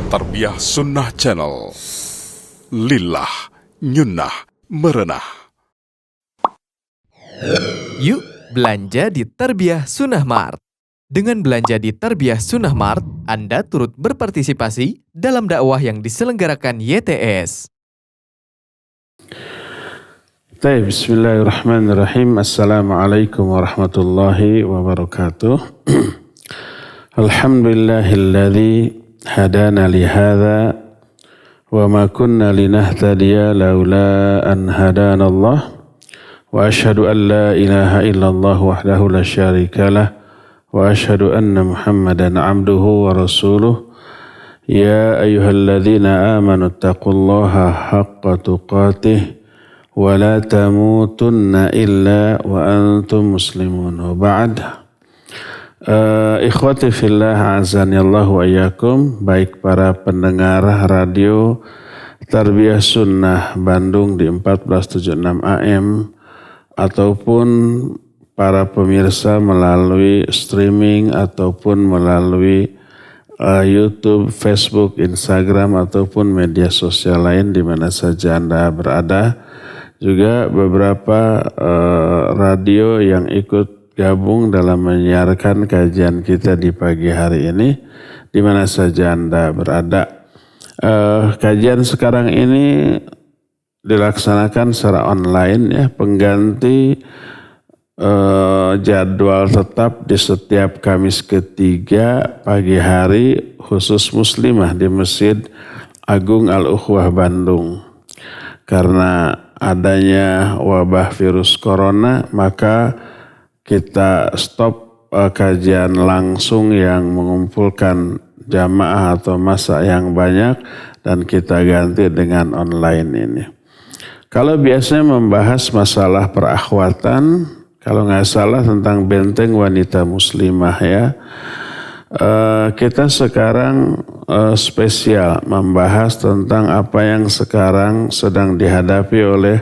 Tarbiyah Sunnah Channel. Lillah, nyunnah, merenah. Yuk belanja di Tarbiyah Sunnah Mart. Dengan belanja di Tarbiyah Sunnah Mart, Anda turut berpartisipasi dalam dakwah yang diselenggarakan YTS. Bismillahirrahmanirrahim. Assalamualaikum warahmatullahi wabarakatuh. Alhamdulillahilladzi hadana lihadza wa ma kunna linahtadiya laula an hadana Allah wa asyhadu an la ilaha illallah wahdahu la syarikalah wa asyhadu anna Muhammadan abduhu wa rasuluh. Ya ayyuhalladzina amanu taqullaha haqqa tuqatih wa la tamutunna illa wa antum muslimun. Wa ba'd. Ikhwati fillah azanillahu wa iyyakum, baik para pendengar radio Tarbiyah Sunnah Bandung di 1476 AM ataupun para pemirsa melalui streaming ataupun melalui YouTube, Facebook, Instagram ataupun media sosial lain di mana saja Anda berada. Juga beberapa radio yang ikut gabung dalam menyiarkan kajian kita di pagi hari ini di mana saja Anda berada. Kajian sekarang ini dilaksanakan secara online ya, pengganti jadwal tetap di setiap Kamis ketiga pagi hari khusus muslimah di Masjid Agung Al-Ukhwah Bandung. Karena adanya wabah virus corona, maka kita stop kajian langsung yang mengumpulkan jamaah atau massa yang banyak dan kita ganti dengan online ini. Kalau biasanya membahas masalah perakhwatan, kalau nggak salah tentang benteng wanita muslimah ya, kita sekarang spesial membahas tentang apa yang sekarang sedang dihadapi oleh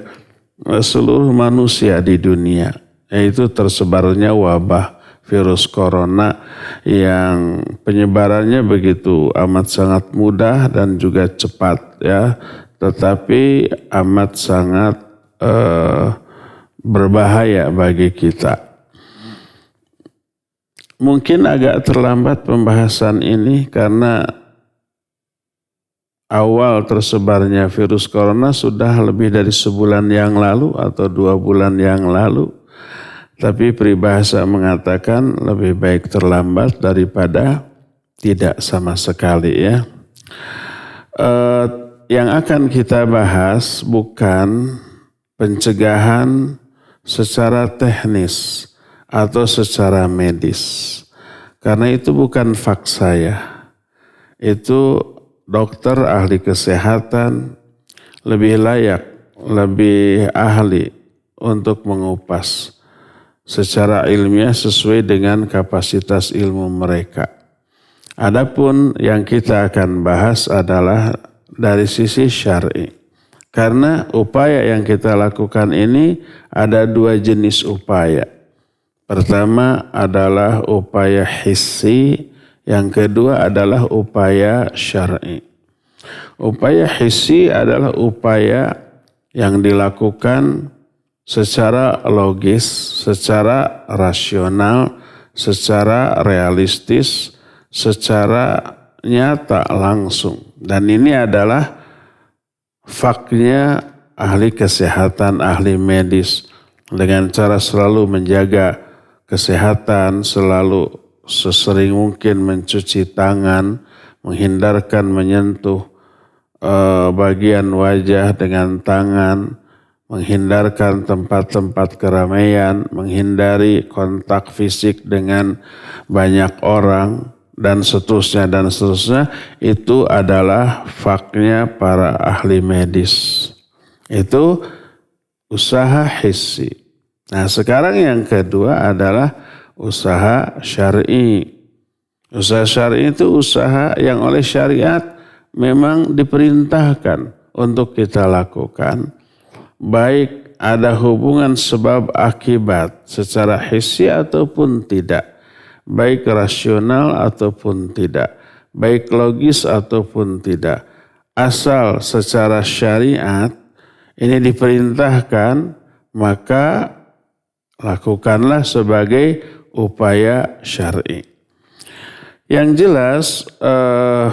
seluruh manusia di dunia, yaitu tersebarnya wabah virus corona yang penyebarannya begitu amat sangat mudah dan juga cepat ya, tetapi amat sangat berbahaya bagi kita. Mungkin agak terlambat pembahasan ini karena awal tersebarnya virus corona sudah lebih dari sebulan yang lalu atau 2 bulan yang lalu. Tapi peribahasa mengatakan lebih baik terlambat daripada tidak sama sekali ya. Yang akan kita bahas bukan pencegahan secara teknis atau secara medis. Karena itu bukan fak saya. Itu dokter ahli kesehatan lebih layak, lebih ahli untuk mengupas secara ilmiah sesuai dengan kapasitas ilmu mereka. Adapun yang kita akan bahas adalah dari sisi syar'i. Karena upaya yang kita lakukan ini ada 2 jenis upaya. Pertama adalah upaya hissi, yang kedua adalah upaya syar'i. Upaya hissi adalah upaya yang dilakukan secara logis, secara rasional, secara realistis, secara nyata langsung. Dan ini adalah faknya ahli kesehatan, ahli medis. Dengan cara selalu menjaga kesehatan, selalu sesering mungkin mencuci tangan, menghindarkan menyentuh bagian wajah dengan tangan, menghindarkan tempat-tempat keramaian, menghindari kontak fisik dengan banyak orang, dan seterusnya, itu adalah faknya para ahli medis. Itu usaha hissi. Nah sekarang yang kedua adalah usaha syar'i. Usaha syar'i itu usaha yang oleh syariat memang diperintahkan untuk kita lakukan. Baik ada hubungan sebab akibat secara hissi ataupun tidak. Baik rasional ataupun tidak. baik logis ataupun tidak. Asal secara syariat ini diperintahkan, maka lakukanlah sebagai upaya syar'i. Yang jelas,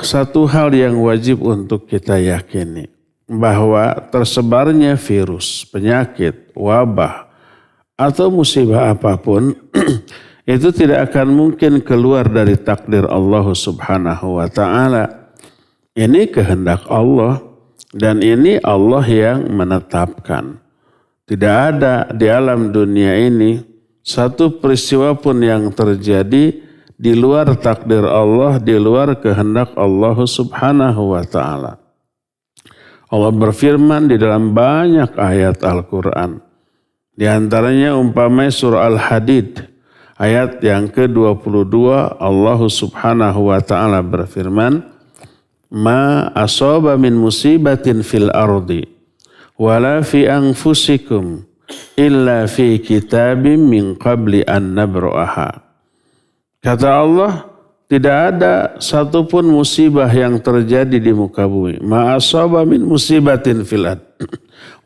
satu hal yang wajib untuk kita yakini, bahwa tersebarnya virus, penyakit, wabah, atau musibah apapun, itu tidak akan mungkin keluar dari takdir Allah Subhanahu wa ta'ala. Ini kehendak Allah, dan ini Allah yang menetapkan. Tidak ada di alam dunia ini satu peristiwa pun yang terjadi di luar takdir Allah, di luar kehendak Allah Subhanahu wa ta'ala. Allah berfirman di dalam banyak ayat Al-Quran. Di antaranya umpamanya surah Al-Hadid, ayat yang ke-22, Allah Subhanahu wa ta'ala berfirman, Ma asaba min musibatin fil ardi, wala fi anfusikum, illa fi kitabim min qabli an nabra'aha. Kata Allah, tidak ada satupun musibah yang terjadi di muka bumi. Ma asaba min musibatin fil ard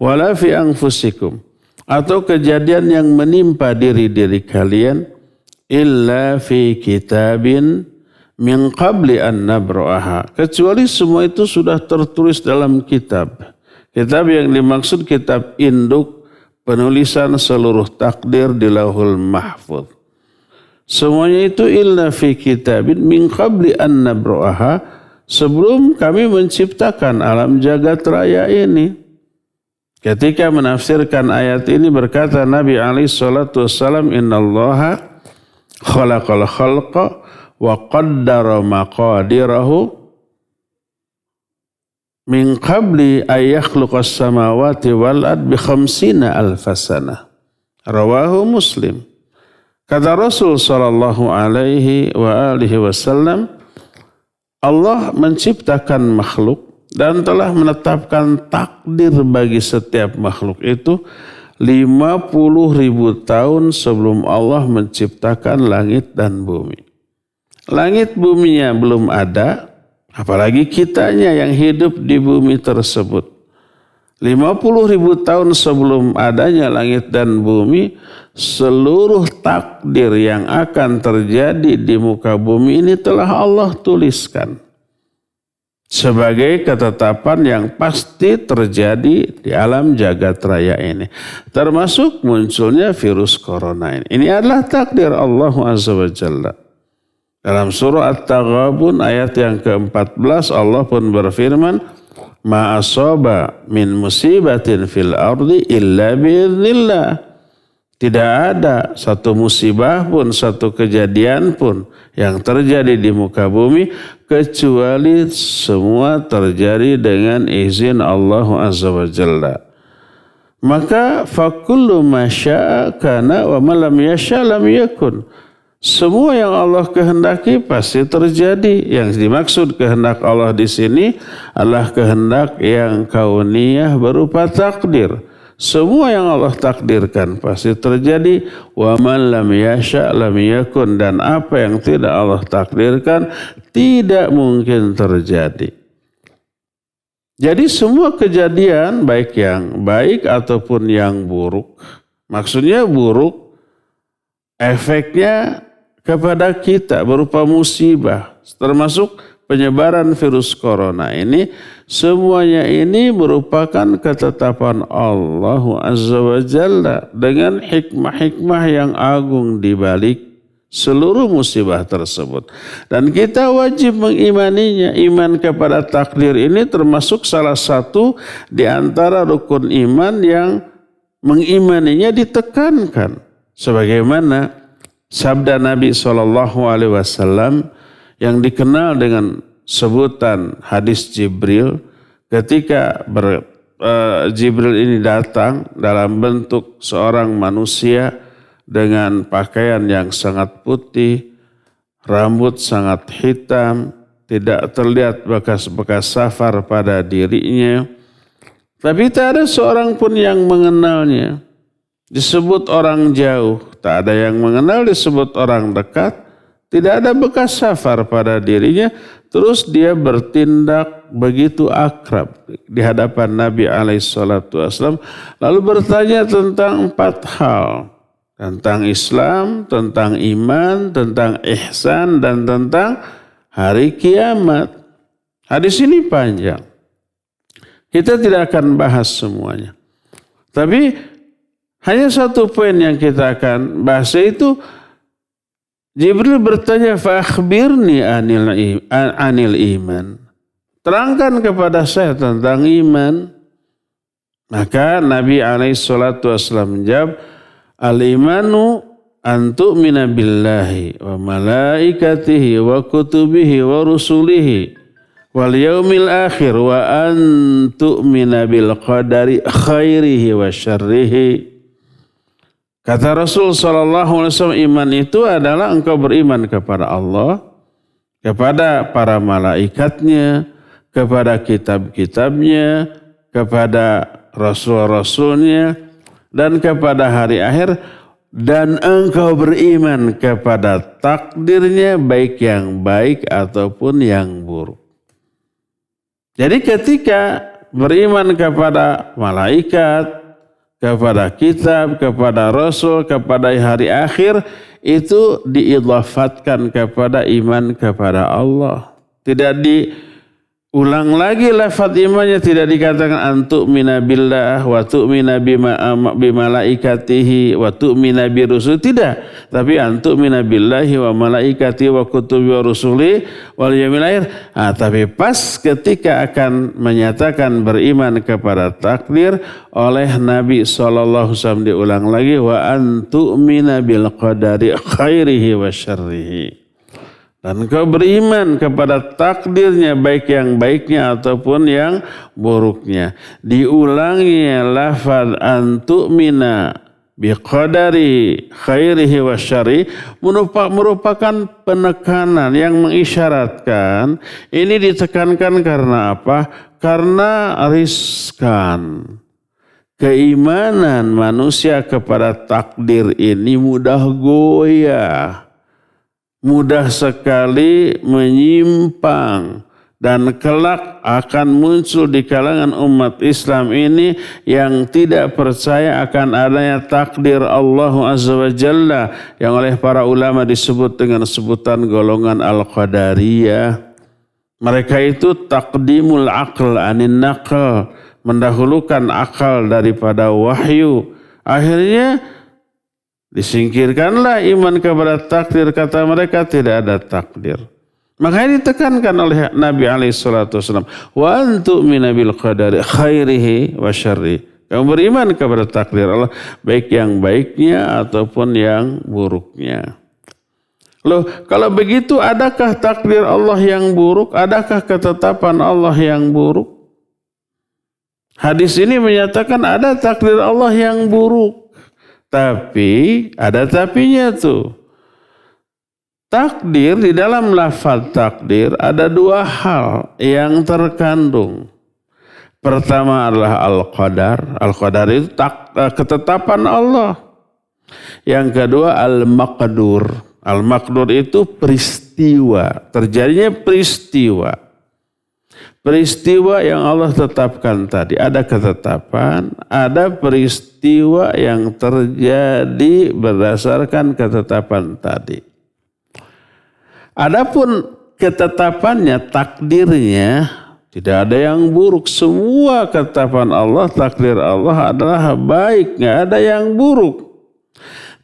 wala fi anfusikum, atau kejadian yang menimpa diri-diri kalian, illa fi kitabin min qabli an nabra'aha, kecuali semua itu sudah tertulis dalam kitab. Kitab yang dimaksud kitab induk penulisan seluruh takdir di Lauhul Mahfuz. Semuanya itu illa fi kitabin min qabli an nabra'aha, sebelum kami menciptakan alam jagat raya ini. Ketika menafsirkan ayat ini berkata Nabi alaihi salatu wassalam, innallaha khalaqal khalqa wa qaddara maqadirahu min qabli ayakhluqas samawati wal ard bi 50 alfasana. Rawahu Muslim. Kata Rasul sallallahu alaihi wa alihi wasallam, Allah menciptakan makhluk dan telah menetapkan takdir bagi setiap makhluk itu 50.000 tahun sebelum Allah menciptakan langit dan bumi. Langit buminya belum ada, apalagi kitanya yang hidup di bumi tersebut. 50.000 tahun sebelum adanya langit dan bumi, seluruh takdir yang akan terjadi di muka bumi ini telah Allah tuliskan sebagai ketetapan yang pasti terjadi di alam jagat raya ini. Termasuk munculnya virus corona ini. Ini adalah takdir Allah Azza wa Jalla. Dalam surah At-Taghabun ayat yang ke-14 Allah pun berfirman, Ma asaba min musibatin fil ardi illa biiznillah. Tidak ada satu musibah pun, satu kejadian pun yang terjadi di muka bumi kecuali semua terjadi dengan izin Allah Azza wa Jalla. Maka fakullu ma syaa kana wa ma lam yasha lam yakun. Semua yang Allah kehendaki pasti terjadi. Yang dimaksud kehendak Allah di sini adalah kehendak yang kauniyah berupa takdir. Semua yang Allah takdirkan pasti terjadi. Wa man lam yasha lam yakun, dan apa yang tidak Allah takdirkan tidak mungkin terjadi. Jadi semua kejadian baik yang baik ataupun yang buruk, maksudnya buruk, efeknya kepada kita berupa musibah, termasuk penyebaran virus corona ini, semuanya ini merupakan ketetapan Allah Azza wa Jalla dengan hikmah-hikmah yang agung di balik seluruh musibah tersebut. Dan kita wajib mengimaninya. Iman kepada takdir ini termasuk salah satu di antara rukun iman yang mengimaninya ditekankan. Sebagaimana sabda Nabi SAW yang dikenal dengan sebutan hadis Jibril, ketika Jibril ini datang dalam bentuk seorang manusia dengan pakaian yang sangat putih, rambut sangat hitam, tidak terlihat bekas-bekas safar pada dirinya, tapi tak ada seorang pun yang mengenalnya. Disebut orang jauh, tak ada yang mengenal, disebut orang dekat, Tidak ada bekas safar pada dirinya. Terus dia bertindak begitu akrab di hadapan Nabi SAW. Lalu bertanya tentang 4 hal. Tentang Islam, tentang iman, tentang ihsan, dan tentang hari kiamat. Hadis ini panjang. Kita tidak akan bahas semuanya. Tapi hanya satu poin yang kita akan bahas, yaitu Jibril bertanya, fa akhbirni anil iman. Terangkan kepada saya tentang iman. Maka Nabi SAW menjawab, al-imanu an tu'mina billahi wa malaikatihi wa kutubihi wa rusulihi wal yaumil akhir wa an tu'mina bil qadari khairihi wa syarrihi. Kata Rasul SAW, iman itu adalah engkau beriman kepada Allah, kepada para malaikatnya, kepada kitab-kitabnya, kepada rasul-rasulnya, dan kepada hari akhir, dan engkau beriman kepada takdirnya, baik yang baik ataupun yang buruk. Jadi ketika beriman kepada malaikat, kepada kitab, kepada rasul, kepada hari akhir, itu diidhafatkan kepada iman kepada Allah. Tidak diulang lagi lafaz imannya, tidak dikatakan antu'mina billah wa tu'mina bimalaikatihi wa tu'mina birusul, tidak. Tapi antu'mina billahi wa malaikatihi wa kutubi wa rusuli wal yaumil akhir. Tapi pas ketika akan menyatakan beriman kepada takdir oleh Nabi SAW diulang lagi, wa antu'mina bil qadari khairihi wa syarrihi. Dan kau beriman kepada takdirnya, baik yang baiknya ataupun yang buruknya. Diulangi lafaz antu'mina biqadari khairihi wa syarri merupakan penekanan yang mengisyaratkan ini ditekankan karena apa? Karena riskan. Keimanan manusia kepada takdir ini mudah goyah. Mudah sekali menyimpang, dan kelak akan muncul di kalangan umat Islam ini yang tidak percaya akan adanya takdir Allah Azza wa Jalla yang oleh para ulama disebut dengan sebutan golongan Al-Qadariyah. Mereka itu taqdimul aql anin naql, mendahulukan akal daripada wahyu. Akhirnya disingkirkanlah iman kepada takdir, kata mereka tidak ada takdir. Makanya ditekankan oleh Nabi SAW, wa antu'mina bil qadari khairihi wa syarri. Kamu beriman kepada takdir Allah, baik yang baiknya ataupun yang buruknya. Loh, kalau begitu adakah takdir Allah yang buruk? Adakah ketetapan Allah yang buruk? Hadis ini menyatakan ada takdir Allah yang buruk. Tapi ada tapinya tuh. Takdir, di dalam lafaz takdir ada 2 hal yang terkandung. Pertama adalah al-qadar. Al-qadar itu ketetapan Allah. Yang kedua al-maqdur. Al-maqdur itu peristiwa. Terjadinya peristiwa. Peristiwa yang Allah tetapkan tadi. Ada ketetapan, ada peristiwa yang terjadi berdasarkan ketetapan tadi. Adapun ketetapannya, takdirnya, tidak ada yang buruk. Semua ketetapan Allah, takdir Allah adalah baik, nggak ada yang buruk.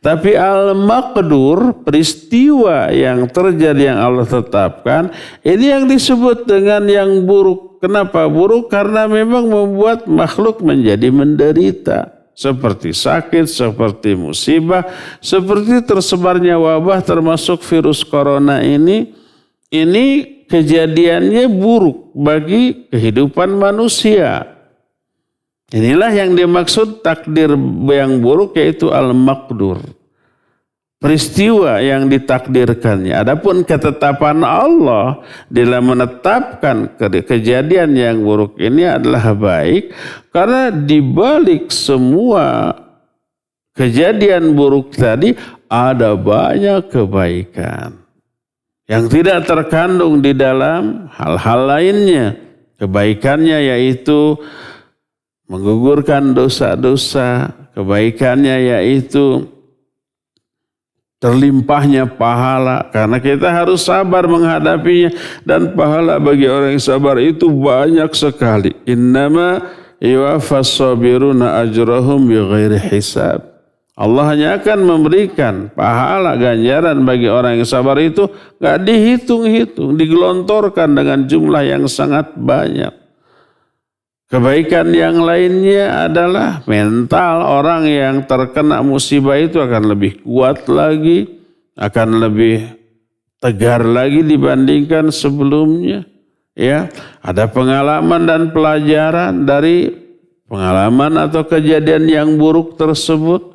Tapi al-maqdur, peristiwa yang terjadi yang Allah tetapkan, ini yang disebut dengan yang buruk. Kenapa buruk? Karena memang membuat makhluk menjadi menderita. Seperti sakit, seperti musibah, seperti tersebarnya wabah termasuk virus corona ini kejadiannya buruk bagi kehidupan manusia. Inilah yang dimaksud takdir yang buruk, yaitu al-maqdur. Peristiwa yang ditakdirkannya. Adapun ketetapan Allah dalam menetapkan kejadian yang buruk ini adalah baik. Karena dibalik semua kejadian buruk tadi ada banyak kebaikan. yang tidak terkandung di dalam hal-hal lainnya. Kebaikannya yaitu menggugurkan dosa-dosa, kebaikannya yaitu terlimpahnya pahala, karena kita harus sabar menghadapinya, dan pahala bagi orang yang sabar itu banyak sekali. Innama yuwaffas sabiruna ajrahum bighairi hisab. Allah hanya akan memberikan pahala ganjaran bagi orang yang sabar itu gak dihitung-hitung, digelontorkan dengan jumlah yang sangat banyak. Kebaikan yang lainnya adalah mental orang yang terkena musibah itu akan lebih kuat lagi, akan lebih tegar lagi dibandingkan sebelumnya. Ya, ada pengalaman dan pelajaran dari pengalaman atau kejadian yang buruk tersebut.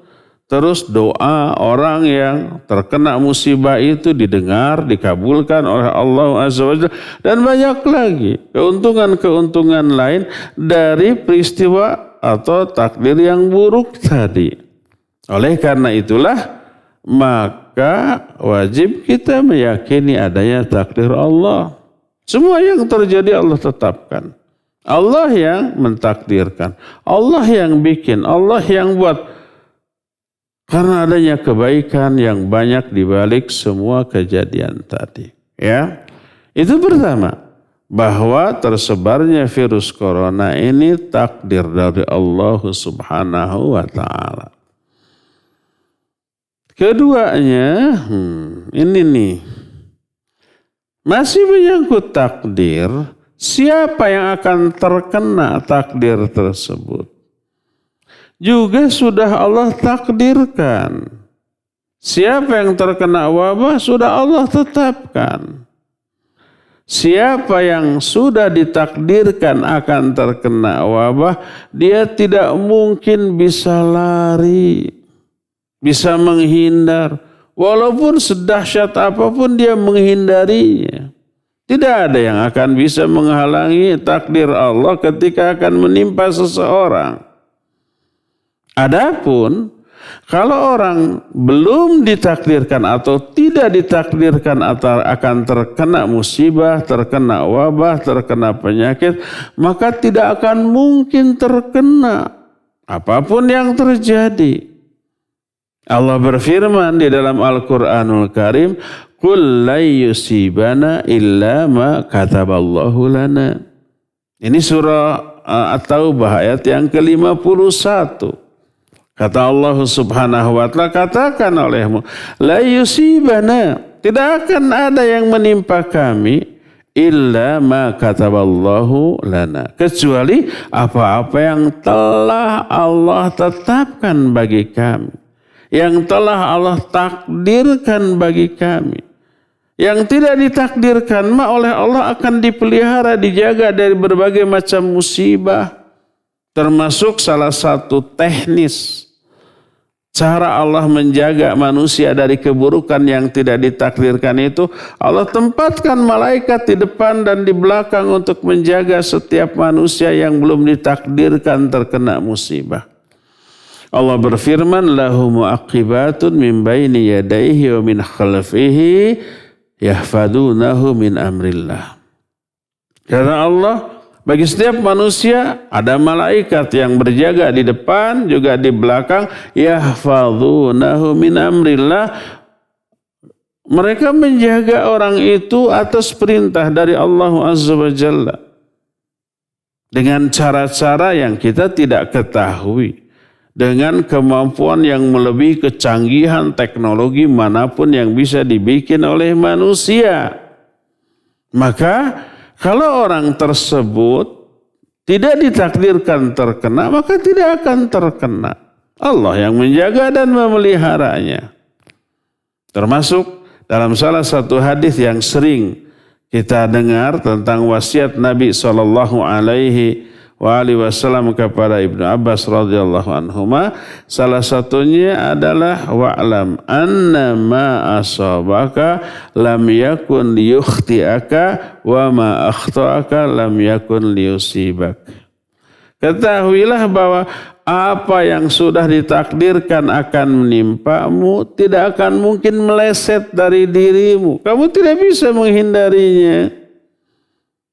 Terus doa orang yang terkena musibah itu didengar, dikabulkan oleh Allah Azza wa Jalla. Dan banyak lagi keuntungan-keuntungan lain dari peristiwa atau takdir yang buruk tadi. Oleh karena itulah, maka wajib kita meyakini adanya takdir Allah. Semua yang terjadi Allah tetapkan. Allah yang mentakdirkan. Allah yang bikin. Allah yang buat. Karena adanya kebaikan yang banyak di balik semua kejadian tadi. Ya, itu pertama, bahwa tersebarnya virus corona ini takdir dari Allah Subhanahu wa Ta'ala. Keduanya, ini nih, masih menyangkut takdir. Siapa yang akan terkena takdir tersebut? Juga sudah Allah takdirkan. Siapa yang terkena wabah sudah Allah tetapkan. Siapa yang sudah ditakdirkan akan terkena wabah, dia tidak mungkin bisa lari, bisa menghindar. Walaupun sedahsyat apapun dia menghindarinya. Tidak ada yang akan bisa menghalangi takdir Allah ketika akan menimpa seseorang. Adapun kalau orang belum ditakdirkan atau tidak ditakdirkan atau akan terkena musibah, terkena wabah, terkena penyakit, maka tidak akan mungkin terkena apapun yang terjadi. Allah berfirman di dalam Al-Quranul Karim, "Qul la yusibana illa ma kataballahu lana." Ini surah At-Taubah ayat yang ke-51. Kata Allah Subhanahu wa Ta'ala, katakan olehmu, la yusibana, tidak akan ada yang menimpa kami illa ma kataballahu lana, kecuali apa-apa yang telah Allah tetapkan bagi kami, yang telah Allah takdirkan bagi kami. Yang tidak ditakdirkan oleh Allah akan dipelihara, dijaga dari berbagai macam musibah, termasuk salah satu teknis cara Allah menjaga manusia dari keburukan yang tidak ditakdirkan itu, Allah tempatkan malaikat di depan dan di belakang untuk menjaga setiap manusia yang belum ditakdirkan terkena musibah. Allah berfirman, lahu mu'aqibatun min baini yadayhi wa min khalfihi yahfadunahu min amrillah. Karena Allah, bagi setiap manusia ada malaikat yang berjaga di depan juga di belakang, yahfadunahu min amrillah. Mereka menjaga orang itu atas perintah dari Allah Azza wa Jalla dengan cara-cara yang kita tidak ketahui, dengan kemampuan yang melebihi kecanggihan teknologi manapun yang bisa dibikin oleh manusia. Maka kalau orang tersebut tidak ditakdirkan terkena, maka tidak akan terkena. Allah yang menjaga dan memeliharanya. Termasuk dalam salah satu hadis yang sering kita dengar tentang wasiat Nabi SAW kepada Ibnu Abbas radhiyallahu anhuma, salah satunya adalah wa'lam anna ma asabaka lam yakun liyukhti'aka wa ma akhta'aka lam yakun liyusibak. Ketahuilah bahwa apa yang sudah ditakdirkan akan menimpamu tidak akan mungkin meleset dari dirimu. Kamu tidak bisa menghindarinya.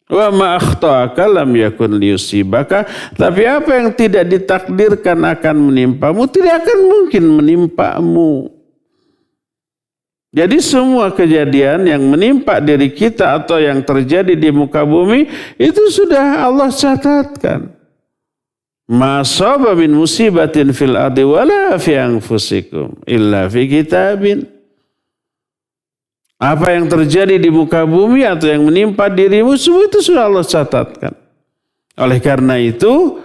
Wa ma akhta'aka lam yakun liyusibaka. Tapi apa yang tidak ditakdirkan akan menimpamu tidak akan mungkin menimpamu. Jadi semua kejadian yang menimpa diri kita atau yang terjadi di muka bumi itu sudah Allah catatkan. Ma saba min musibatin fil ardi wala fi anfusikum illa fi kitabin. Apa yang terjadi di muka bumi atau yang menimpa dirimu semua itu sudah Allah catatkan. Oleh karena itu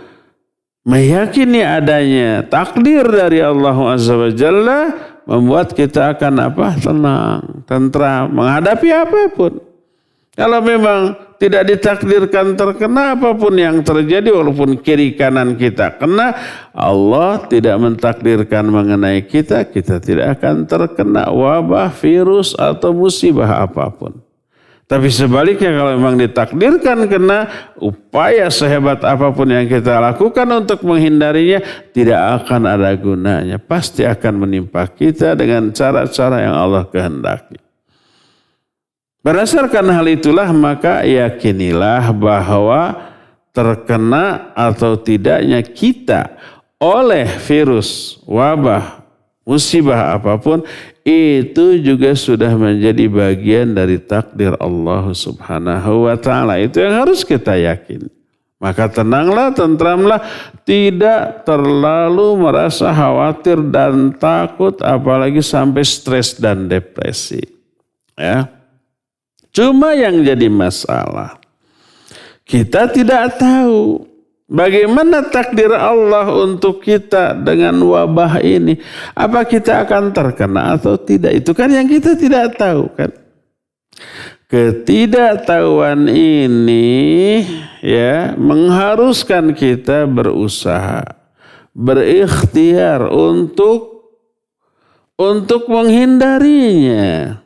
meyakini adanya takdir dari Allah Azza wa Jalla membuat kita akan tenang, tentram menghadapi apapun. Kalau memang tidak ditakdirkan terkena apapun yang terjadi, walaupun kiri kanan kita kena, Allah tidak mentakdirkan mengenai kita, kita tidak akan terkena wabah, virus atau musibah apapun. Tapi sebaliknya kalau memang ditakdirkan kena, upaya sehebat apapun yang kita lakukan untuk menghindarinya tidak akan ada gunanya. Pasti akan menimpa kita dengan cara-cara yang Allah kehendaki. Berdasarkan hal itulah maka yakinilah bahwa terkena atau tidaknya kita oleh virus, wabah, musibah apapun itu juga sudah menjadi bagian dari takdir Allah Subhanahu wa taala. Itu yang harus kita yakin. Maka tenanglah, tentramlah, tidak terlalu merasa khawatir dan takut apalagi sampai stres dan depresi. Ya. Cuma yang jadi masalah, kita tidak tahu bagaimana takdir Allah untuk kita dengan wabah ini. Apa kita akan terkena atau tidak? Itu kan yang kita tidak tahu kan. Ketidaktahuan ini ya mengharuskan kita berusaha, berikhtiar untuk menghindarinya.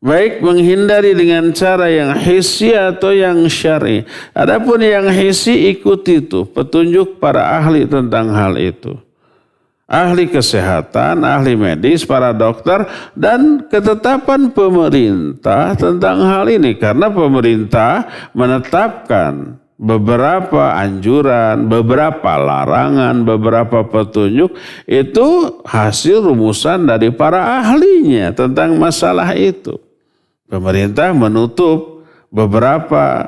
Baik menghindari dengan cara yang hissi atau yang syar'i. Adapun yang hissi ikuti itu petunjuk para ahli tentang hal itu. Ahli kesehatan, ahli medis, para dokter dan ketetapan pemerintah tentang hal ini. Karena pemerintah menetapkan beberapa anjuran, beberapa larangan, beberapa petunjuk itu hasil rumusan dari para ahlinya tentang masalah itu. Pemerintah menutup beberapa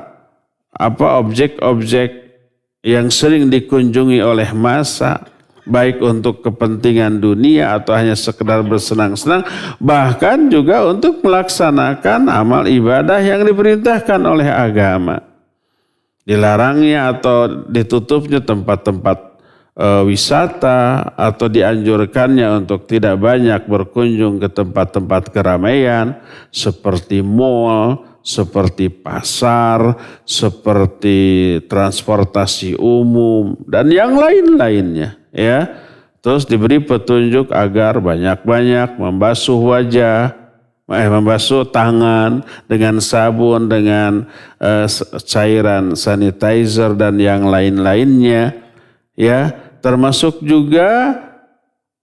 objek-objek yang sering dikunjungi oleh massa, baik untuk kepentingan dunia atau hanya sekedar bersenang-senang, bahkan juga untuk melaksanakan amal ibadah yang diperintahkan oleh agama. Dilarangnya atau ditutupnya tempat-tempat wisata atau dianjurkannya untuk tidak banyak berkunjung ke tempat-tempat keramaian seperti mal, seperti pasar, seperti transportasi umum dan yang lain-lainnya ya. Terus diberi petunjuk agar banyak-banyak membasuh wajah, membasuh tangan dengan sabun, dengan cairan sanitizer dan yang lain-lainnya ya. Termasuk juga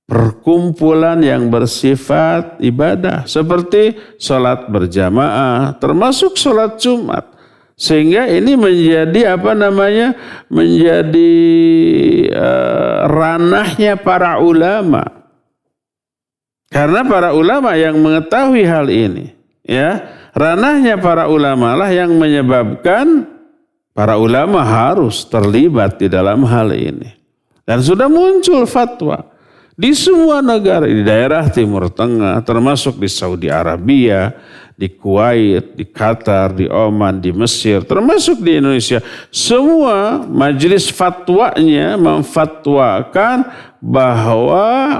perkumpulan yang bersifat ibadah seperti sholat berjamaah, termasuk sholat Jumat. Sehingga ini menjadi menjadi ranahnya para ulama. Karena para ulama yang mengetahui hal ini, ya, ranahnya para ulama lah yang menyebabkan para ulama harus terlibat di dalam hal ini. Dan sudah muncul fatwa di semua negara, di daerah Timur Tengah, termasuk di Saudi Arabia, di Kuwait, di Qatar, di Oman, di Mesir, termasuk di Indonesia. Semua majelis fatwanya memfatwakan bahwa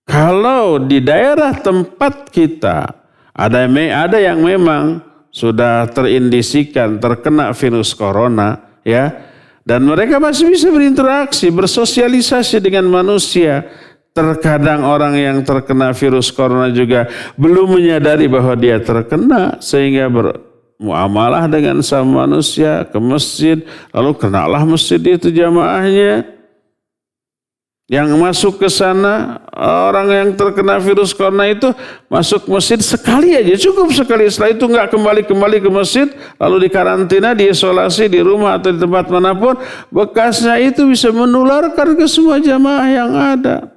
kalau di daerah tempat kita ada yang memang sudah terindisikan terkena virus corona, ya, dan mereka masih bisa berinteraksi, bersosialisasi dengan manusia. Terkadang orang yang terkena virus corona juga belum menyadari bahwa dia terkena, sehingga bermuamalah dengan sama manusia, ke masjid, lalu kenalah masjid itu jamaahnya. Yang masuk ke sana, orang yang terkena virus corona itu masuk masjid sekali aja, cukup sekali. Setelah itu nggak kembali ke masjid, lalu dikarantina, diisolasi di rumah atau di tempat manapun, bekasnya itu bisa menularkan ke semua jamaah yang ada.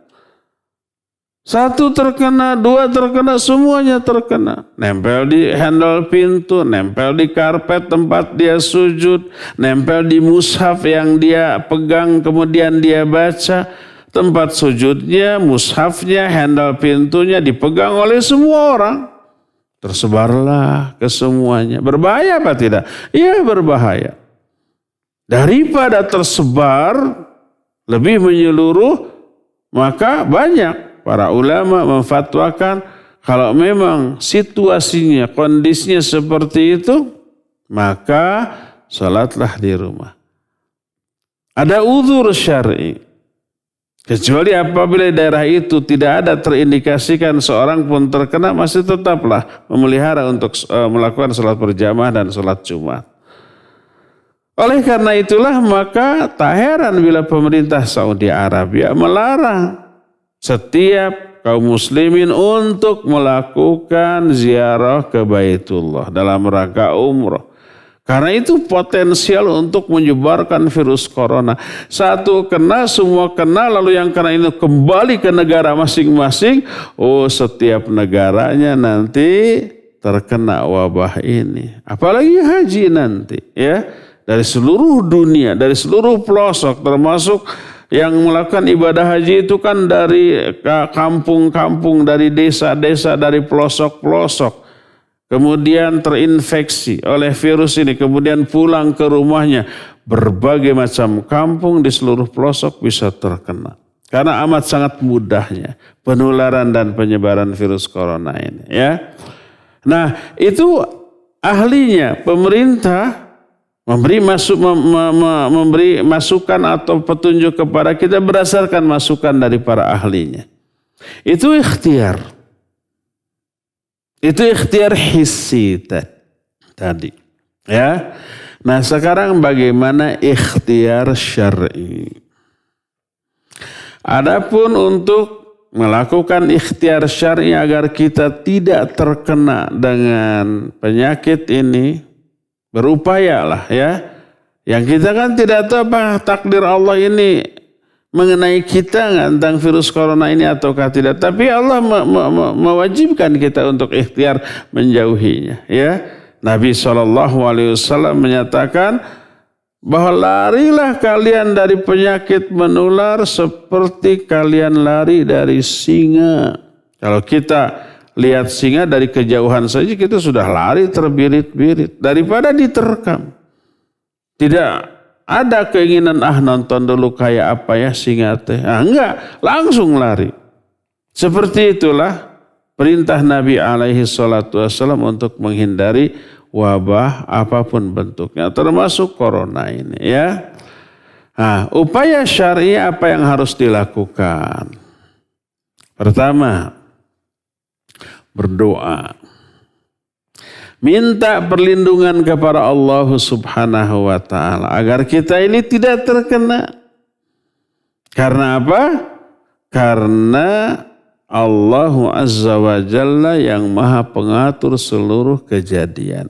Satu terkena, dua terkena, semuanya terkena. Nempel di handle pintu, nempel di karpet tempat dia sujud, nempel di mushaf yang dia pegang kemudian dia baca. Tempat sujudnya, mushafnya, handle pintunya dipegang oleh semua orang. Tersebarlah ke semuanya. Berbahaya apa tidak? Iya, berbahaya. Daripada tersebar lebih menyeluruh, maka banyak para ulama memfatwakan kalau memang situasinya, kondisinya seperti itu, maka salatlah di rumah. Ada uzur syar'i. Kecuali apabila daerah itu tidak ada terindikasikan seorang pun terkena, masih tetaplah memelihara untuk melakukan salat berjamaah dan salat Jumat. Oleh karena itulah maka tak heran bila pemerintah Saudi Arabia melarang setiap kaum muslimin untuk melakukan ziarah ke Baitullah dalam rangka umroh. Karena itu potensial untuk menyebarkan virus corona. Satu kena, semua kena, lalu yang kena ini kembali ke negara masing-masing. Oh, setiap negaranya nanti terkena wabah ini. Apalagi haji nanti, ya. Dari seluruh dunia, dari seluruh pelosok, termasuk yang melakukan ibadah haji itu kan dari kampung-kampung, dari desa-desa, dari pelosok-pelosok. Kemudian terinfeksi oleh virus ini, kemudian pulang ke rumahnya. Berbagai macam kampung di seluruh pelosok bisa terkena. Karena amat sangat mudahnya penularan dan penyebaran virus corona ini. Ya. Nah, itu ahlinya pemerintah memberi masukan atau petunjuk kepada kita berdasarkan masukan dari para ahlinya. Itu ikhtiar. Itu ikhtiar hissi tadi. Ya. Nah, sekarang bagaimana ikhtiar syar'i? Adapun untuk melakukan ikhtiar syar'i agar kita tidak terkena dengan penyakit ini, berupayalah ya. Yang kita kan tidak tahu apa takdir Allah ini mengenai kita tentang virus corona ini ataukah tidak. Tapi Allah mewajibkan kita untuk ikhtiar menjauhinya. Ya, Nabi SAW menyatakan bahwa larilah kalian dari penyakit menular seperti kalian lari dari singa. Kalau kita lihat singa dari kejauhan saja kita sudah lari terbirit-birit daripada diterkam. Tidak ada keinginan nonton dulu kayak apa ya singa teh. Enggak, langsung lari. Seperti itulah perintah Nabi alaihi salatu wasallam untuk menghindari wabah apapun bentuknya, termasuk corona ini ya. Nah, upaya syar'i apa yang harus dilakukan? Pertama, berdoa. Minta perlindungan kepada Allah Subhanahu wa ta'ala agar kita ini tidak terkena. Karena apa? Karena Allah Azza wa Jalla yang maha pengatur seluruh kejadian.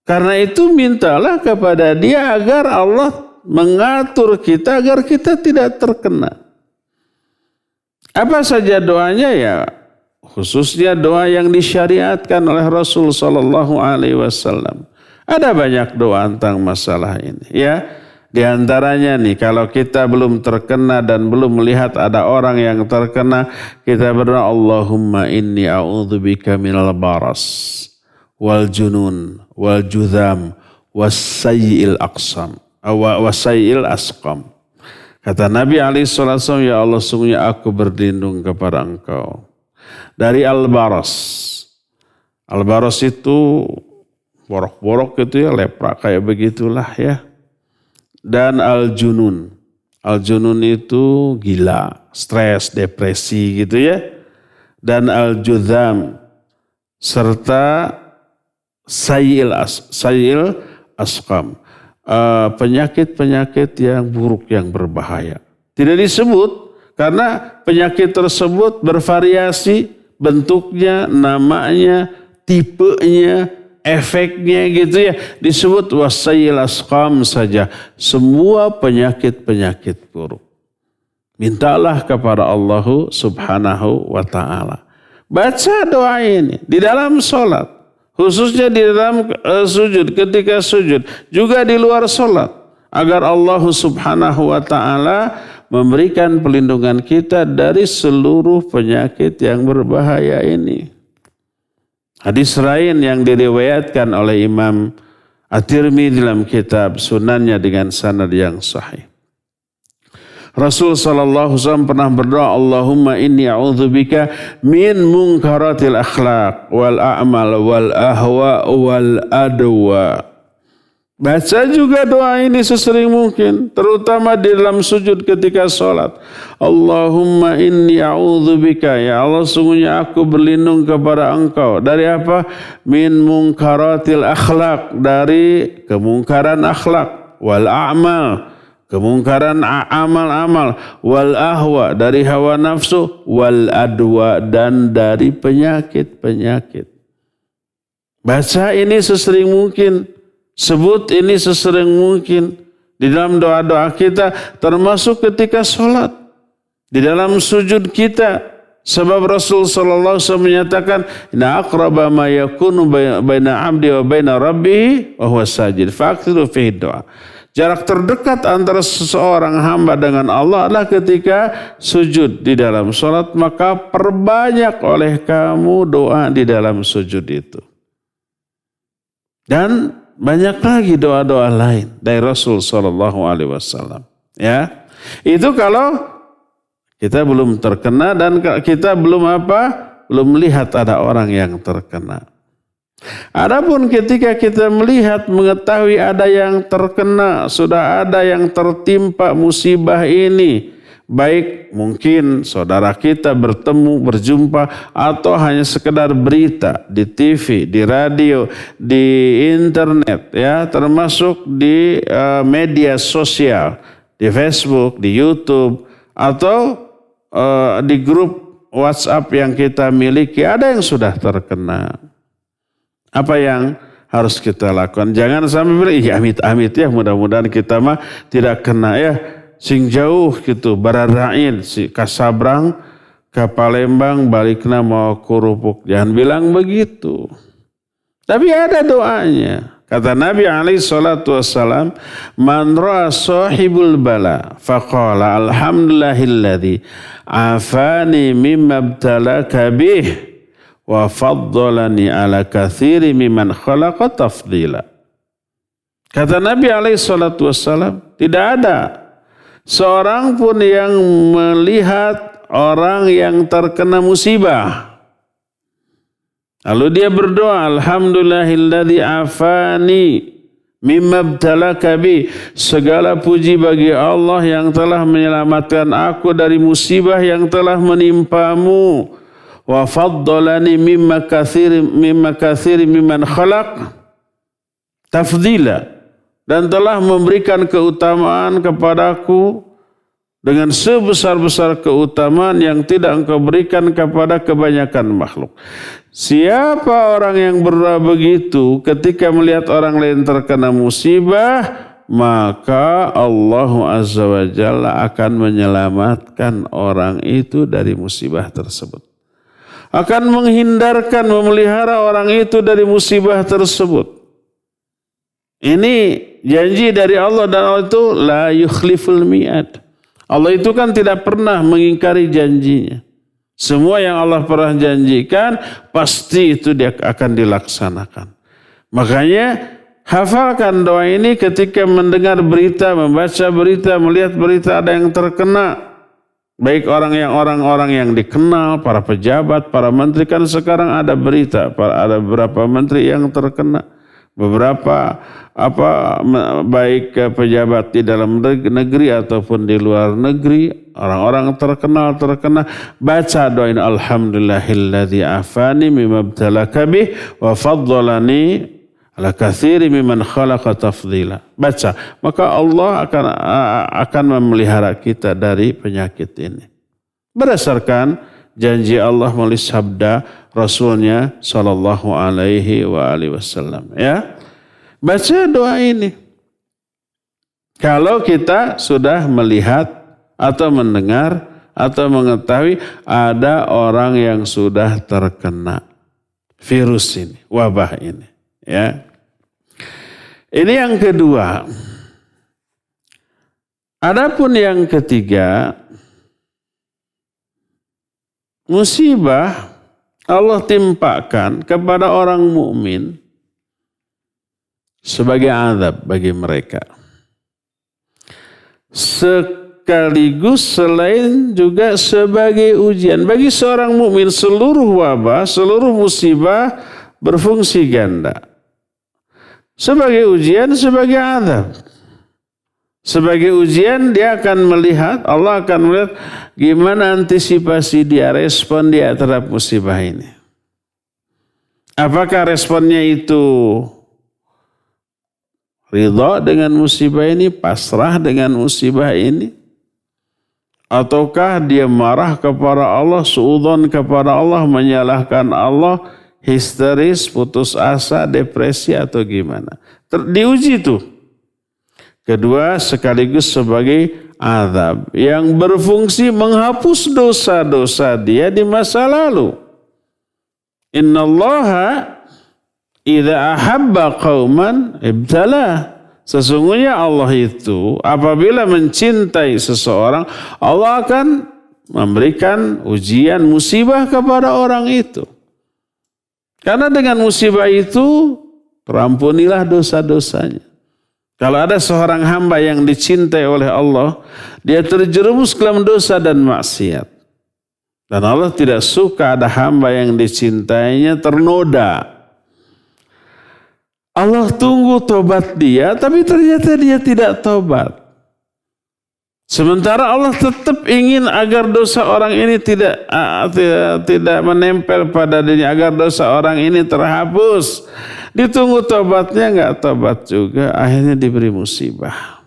Karena itu mintalah kepada Dia agar Allah mengatur kita agar kita tidak terkena. Apa saja doanya ya? Khususnya doa yang disyariatkan oleh Rasul Sallallahu Alaihi Wasallam. Ada banyak doa tentang masalah ini. Ya, di antaranya nih, kalau kita belum terkena dan belum melihat ada orang yang terkena, kita berdoa Allahumma inni a'udzubika minal baras wal junun wal judham wassayil aqsam wassayil asqam. Kata Nabi SAW, ya Allah sungguhnya aku berlindung kepada Engkau dari al-baras. Al-baras itu borok-borok gitu ya, lepra kayak begitulah ya. Dan al-junun. Al-junun itu gila, stres, depresi gitu ya. Dan al-judham serta sayil asqam. Penyakit-penyakit yang buruk, yang berbahaya. Tidak disebut karena penyakit tersebut bervariasi bentuknya, namanya, tipenya, efeknya gitu ya. Disebut wasayyil asqam saja. Semua penyakit-penyakit buruk. Mintalah kepada Allah Subhanahu wa ta'ala. Baca doa ini di dalam sholat. Khususnya di dalam sujud, ketika sujud. Juga di luar sholat. Agar Allah Subhanahu wa ta'ala memberikan perlindungan kita dari seluruh penyakit yang berbahaya ini. Hadis lain yang diriwayatkan oleh Imam At-Tirmidzi dalam kitab Sunannya dengan sanad yang sahih. Rasul sallallahu alaihi wasallam pernah berdoa, Allahumma inni a'udzubika min munkaratil akhlaq wal a'mal wal ahwa wal adwa. Baca juga doa ini sesering mungkin, terutama di dalam sujud ketika sholat. Allahumma inni a'udzubika, ya Allah sungguhnya aku berlindung kepada Engkau. Dari apa? Min munkaratil akhlaq, dari kemungkaran akhlak. Wal a'mal, kemungkaran amal-amal. Wal ahwa, dari hawa nafsu. Wal adwa, dan dari penyakit-penyakit. Baca ini sesering mungkin. Sebut ini sesering mungkin di dalam doa-doa kita, termasuk ketika sholat, di dalam sujud kita. Sebab Rasul sallallahu alaihi wasallam menyatakan, inna aqraba ma yakunu baina 'abdi wa baina rabbih wa huwa sajid fa'kthiru fihi doa. Jarak terdekat antara seseorang hamba dengan Allah adalah ketika sujud di dalam sholat, maka perbanyak oleh kamu doa di dalam sujud itu. Dan banyak lagi doa-doa lain dari Rasul sallallahu alaihi wasallam. Ya. Itu kalau kita belum terkena dan kita belum belum melihat ada orang yang terkena. Adapun ketika kita melihat, mengetahui ada yang terkena, sudah ada yang tertimpa musibah ini, baik mungkin saudara kita bertemu, berjumpa, atau hanya sekedar berita di TV, di radio, di internet, ya, termasuk di media sosial, di Facebook, di YouTube, atau di grup WhatsApp yang kita miliki, ada yang sudah terkena. Apa yang harus kita lakukan? Jangan sampai bilang, iya amit-amit ya, mudah-mudahan kita mah tidak kena ya. Sing jauh gitu, bararain si kasabrang ke Palembang balikna mau kurupuk. Jangan bilang begitu. Tapi ada doanya. Kata Nabi alaihi salatu wassalam, man ra'a sahibul bala faqala alhamdulillahilladzi afani mimma ibtalaka bih wa faddalani ala katsiri mimman khalaqa tafdila. Kata Nabi alaihi salatu wassalam, tidak ada seorang pun yang melihat orang yang terkena musibah, lalu dia berdoa, alhamdulillahilladzi afani mimma ibtalaka bi, segala puji bagi Allah yang telah menyelamatkan aku dari musibah yang telah menimpamu, wa faddalani mimma katsiri mimman khalaq tafdila, dan telah memberikan keutamaan kepadaku dengan sebesar-besar keutamaan yang tidak engkau berikan kepada kebanyakan makhluk. Siapa orang yang berdoa begitu ketika melihat orang lain terkena musibah, maka Allah Azza wa Jalla akan menyelamatkan orang itu dari musibah tersebut. Akan menghindarkan, memelihara orang itu dari musibah tersebut. Ini janji dari Allah, dan Allah itu la yukhliful mi'ad. Allah itu kan tidak pernah mengingkari janjinya. Semua yang Allah pernah janjikan pasti itu dia akan dilaksanakan. Makanya hafalkan doa ini ketika mendengar berita, membaca berita, melihat berita ada yang terkena. Baik orang-orang yang dikenal, para pejabat, para menteri, kan sekarang ada berita, ada beberapa menteri yang terkena. Beberapa baik pejabat di dalam negeri ataupun di luar negeri, orang-orang terkena. Baca doa ini, alhamdulillahilladzi afani mimma ibtalaka bih wa faddalani ala katsiri mimman khalaqa tafdila. Baca, maka Allah akan memelihara kita dari penyakit ini. Berdasarkan janji Allah melalui sabda Rasulnya sallallahu alaihi wasallam. Ya, baca doa ini. Kalau kita sudah melihat atau mendengar atau mengetahui ada orang yang sudah terkena virus ini, wabah ini. Ya. Ini yang kedua. Adapun yang ketiga, musibah Allah timpakan kepada orang mukmin sebagai azab bagi mereka. Sekaligus selain juga sebagai ujian bagi seorang mukmin. Seluruh wabah, seluruh musibah berfungsi ganda. Sebagai ujian, sebagai azab. Sebagai ujian dia akan melihat, Allah akan melihat gimana antisipasi dia, respon dia terhadap musibah ini. Apakah responnya itu ridha dengan musibah ini, pasrah dengan musibah ini? Ataukah dia marah kepada Allah, suudzon kepada Allah, menyalahkan Allah, histeris, putus asa, depresi atau gimana? Diuji itu. Kedua, sekaligus sebagai azab yang berfungsi menghapus dosa-dosa dia di masa lalu. Innallaha idza ahabba qauman ibtala. Sesungguhnya Allah itu apabila mencintai seseorang, Allah akan memberikan ujian musibah kepada orang itu. Karena dengan musibah itu terampunilah dosa-dosanya. Kalau ada seorang hamba yang dicintai oleh Allah, dia terjerumus ke dalam dosa dan maksiat. Dan Allah tidak suka ada hamba yang dicintainya ternoda. Allah tunggu tobat dia, tapi ternyata dia tidak tobat. Sementara Allah tetap ingin agar dosa orang ini tidak menempel pada dirinya, agar dosa orang ini terhapus. Ditunggu tobatnya, enggak tobat juga, akhirnya diberi musibah.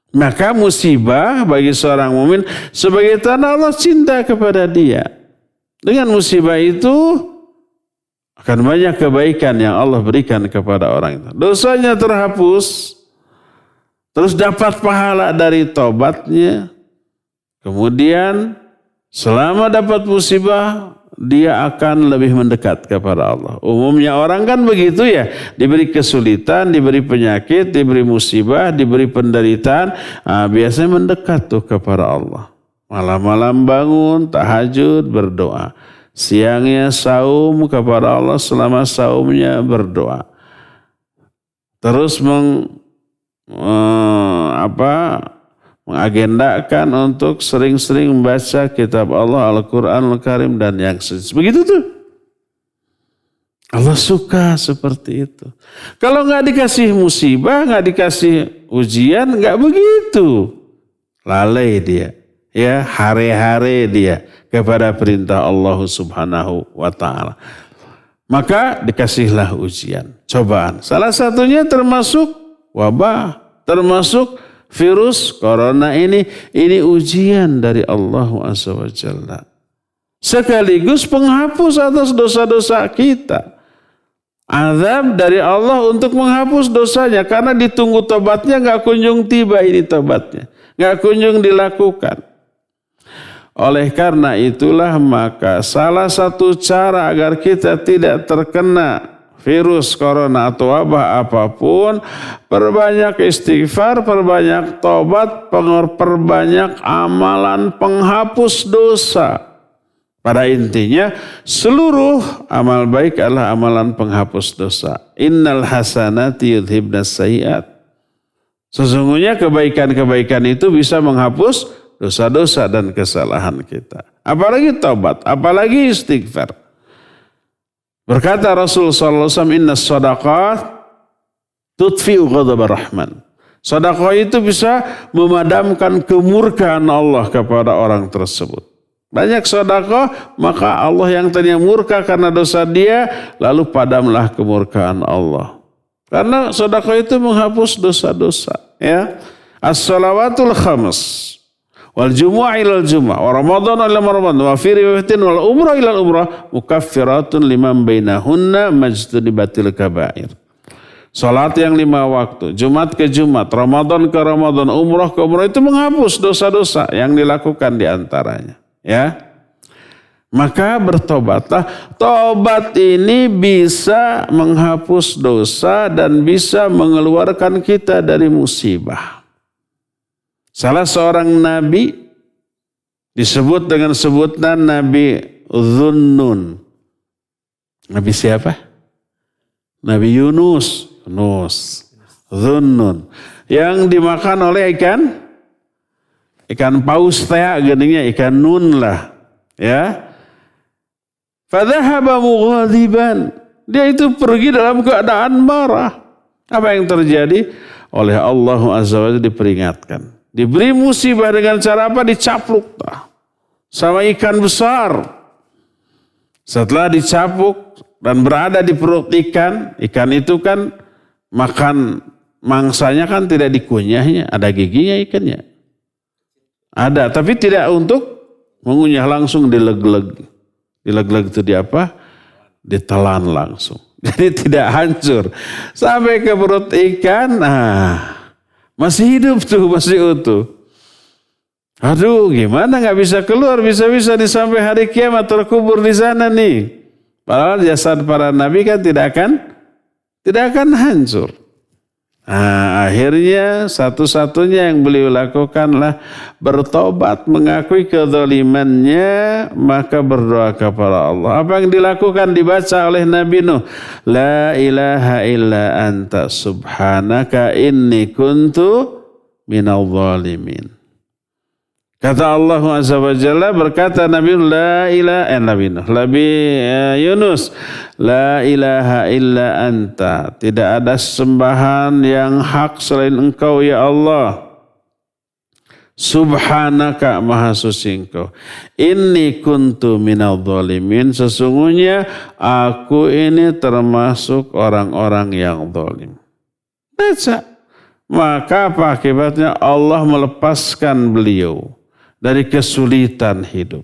Maka musibah bagi seorang mukmin sebagai tanda Allah cinta kepada dia. Dengan musibah itu akan banyak kebaikan yang Allah berikan kepada orang itu. Dosanya terhapus, terus dapat pahala dari tobatnya. Kemudian selama dapat musibah, dia akan lebih mendekat kepada Allah. Umumnya orang kan begitu ya, diberi kesulitan, diberi penyakit, diberi musibah, diberi penderitaan, biasanya mendekat tuh kepada Allah. Malam-malam bangun, tahajud, berdoa. Siangnya saum kepada Allah, selama saumnya berdoa. Terus mengagendakan untuk sering-sering membaca kitab Allah, Al-Quran Al-Karim dan yang sejenis. Begitu tuh. Allah suka seperti itu. Kalau nggak dikasih musibah, nggak dikasih ujian, nggak begitu. Lalai dia. Ya, hare-hare dia kepada perintah Allah Subhanahu wa ta'ala. Maka dikasihlah ujian, cobaan. Salah satunya termasuk wabah, termasuk virus corona ini ujian dari Allah Azza wa Jalla. Sekaligus penghapus atas dosa-dosa kita. Azab dari Allah untuk menghapus dosanya. Karena ditunggu tobatnya gak kunjung tiba ini tobatnya. Gak kunjung dilakukan. Oleh karena itulah maka salah satu cara agar kita tidak terkena virus corona atau wabah apapun, perbanyak istighfar, perbanyak tobat, perbanyak amalan penghapus dosa. Pada intinya seluruh amal baik adalah amalan penghapus dosa. Innal hasanati yudhibnas sayyi'at. Sesungguhnya kebaikan-kebaikan itu bisa menghapus dosa-dosa dan kesalahan kita. Apalagi tobat, apalagi istighfar. Berkata Rasul sallallahu alaihi wasallam, "Innas shadaqat tudfi'u ghadabar rahman." Sedekah itu bisa memadamkan kemurkaan Allah kepada orang tersebut. Banyak sedekah, maka Allah yang tadinya murka karena dosa dia, lalu padamlah kemurkaan Allah. Karena sedekah itu menghapus dosa-dosa. Ya, as-salawatul khams. Wal jumu'ah ilal jumu'ah wa ramadhan ila ramadhan wa fi riwayatin wal umrah ilal umrah mukaffiratun liman bainahunna majtunibatil kaba'ir. Salat yang 5 waktu, Jumat ke Jumat, Ramadan ke Ramadan, umrah ke umrah itu menghapus dosa-dosa yang dilakukan di antaranya, ya. Maka bertobatlah. Tobat ini bisa menghapus dosa dan bisa mengeluarkan kita dari musibah. Salah seorang nabi disebut dengan sebutan Nabi Dhunnun. Nabi siapa? Nabi Yunus. Dhunnun. Yang dimakan oleh ikan paus teh geningnya ikan nun lah. Ya. Fadhahaba mughadiban. Dia itu pergi dalam keadaan marah. Apa yang terjadi? Oleh Allah Azza wa Jalla diperingatkan. Diberi musibah dengan cara apa? Dicapluk sama ikan besar. Setelah dicapluk dan berada di perut ikan itu kan makan mangsanya kan tidak dikunyahnya, ada giginya ikannya. Ada, tapi tidak untuk mengunyah, langsung dileg-leg. Dileg-leg itu di apa? Ditelan langsung. Jadi tidak hancur. Sampai ke perut ikan, masih hidup tuh, masih utuh. Aduh, gimana nggak bisa keluar, bisa-bisa sampai hari kiamat terkubur di sana nih. Padahal jasad para nabi kan tidak akan hancur. Akhirnya satu-satunya yang beliau lakukanlah bertobat, mengakui kezalimannya, maka berdoa kepada Allah. Apa yang dilakukan dibaca oleh Nabi Nuh. La ilaha illa anta subhanaka inni kuntu minal zalimin. Kata Allah Azza wa Jalla, berkata Nabi Yunus, la ilaha illa anta, tidak ada sembahan yang hak selain engkau ya Allah. Subhanaka, maha suci engkau. Inni kuntu minal zalimin, sesungguhnya aku ini termasuk orang-orang yang zalim. Baca. Maka apa akibatnya? Allah melepaskan beliau dari kesulitan hidup.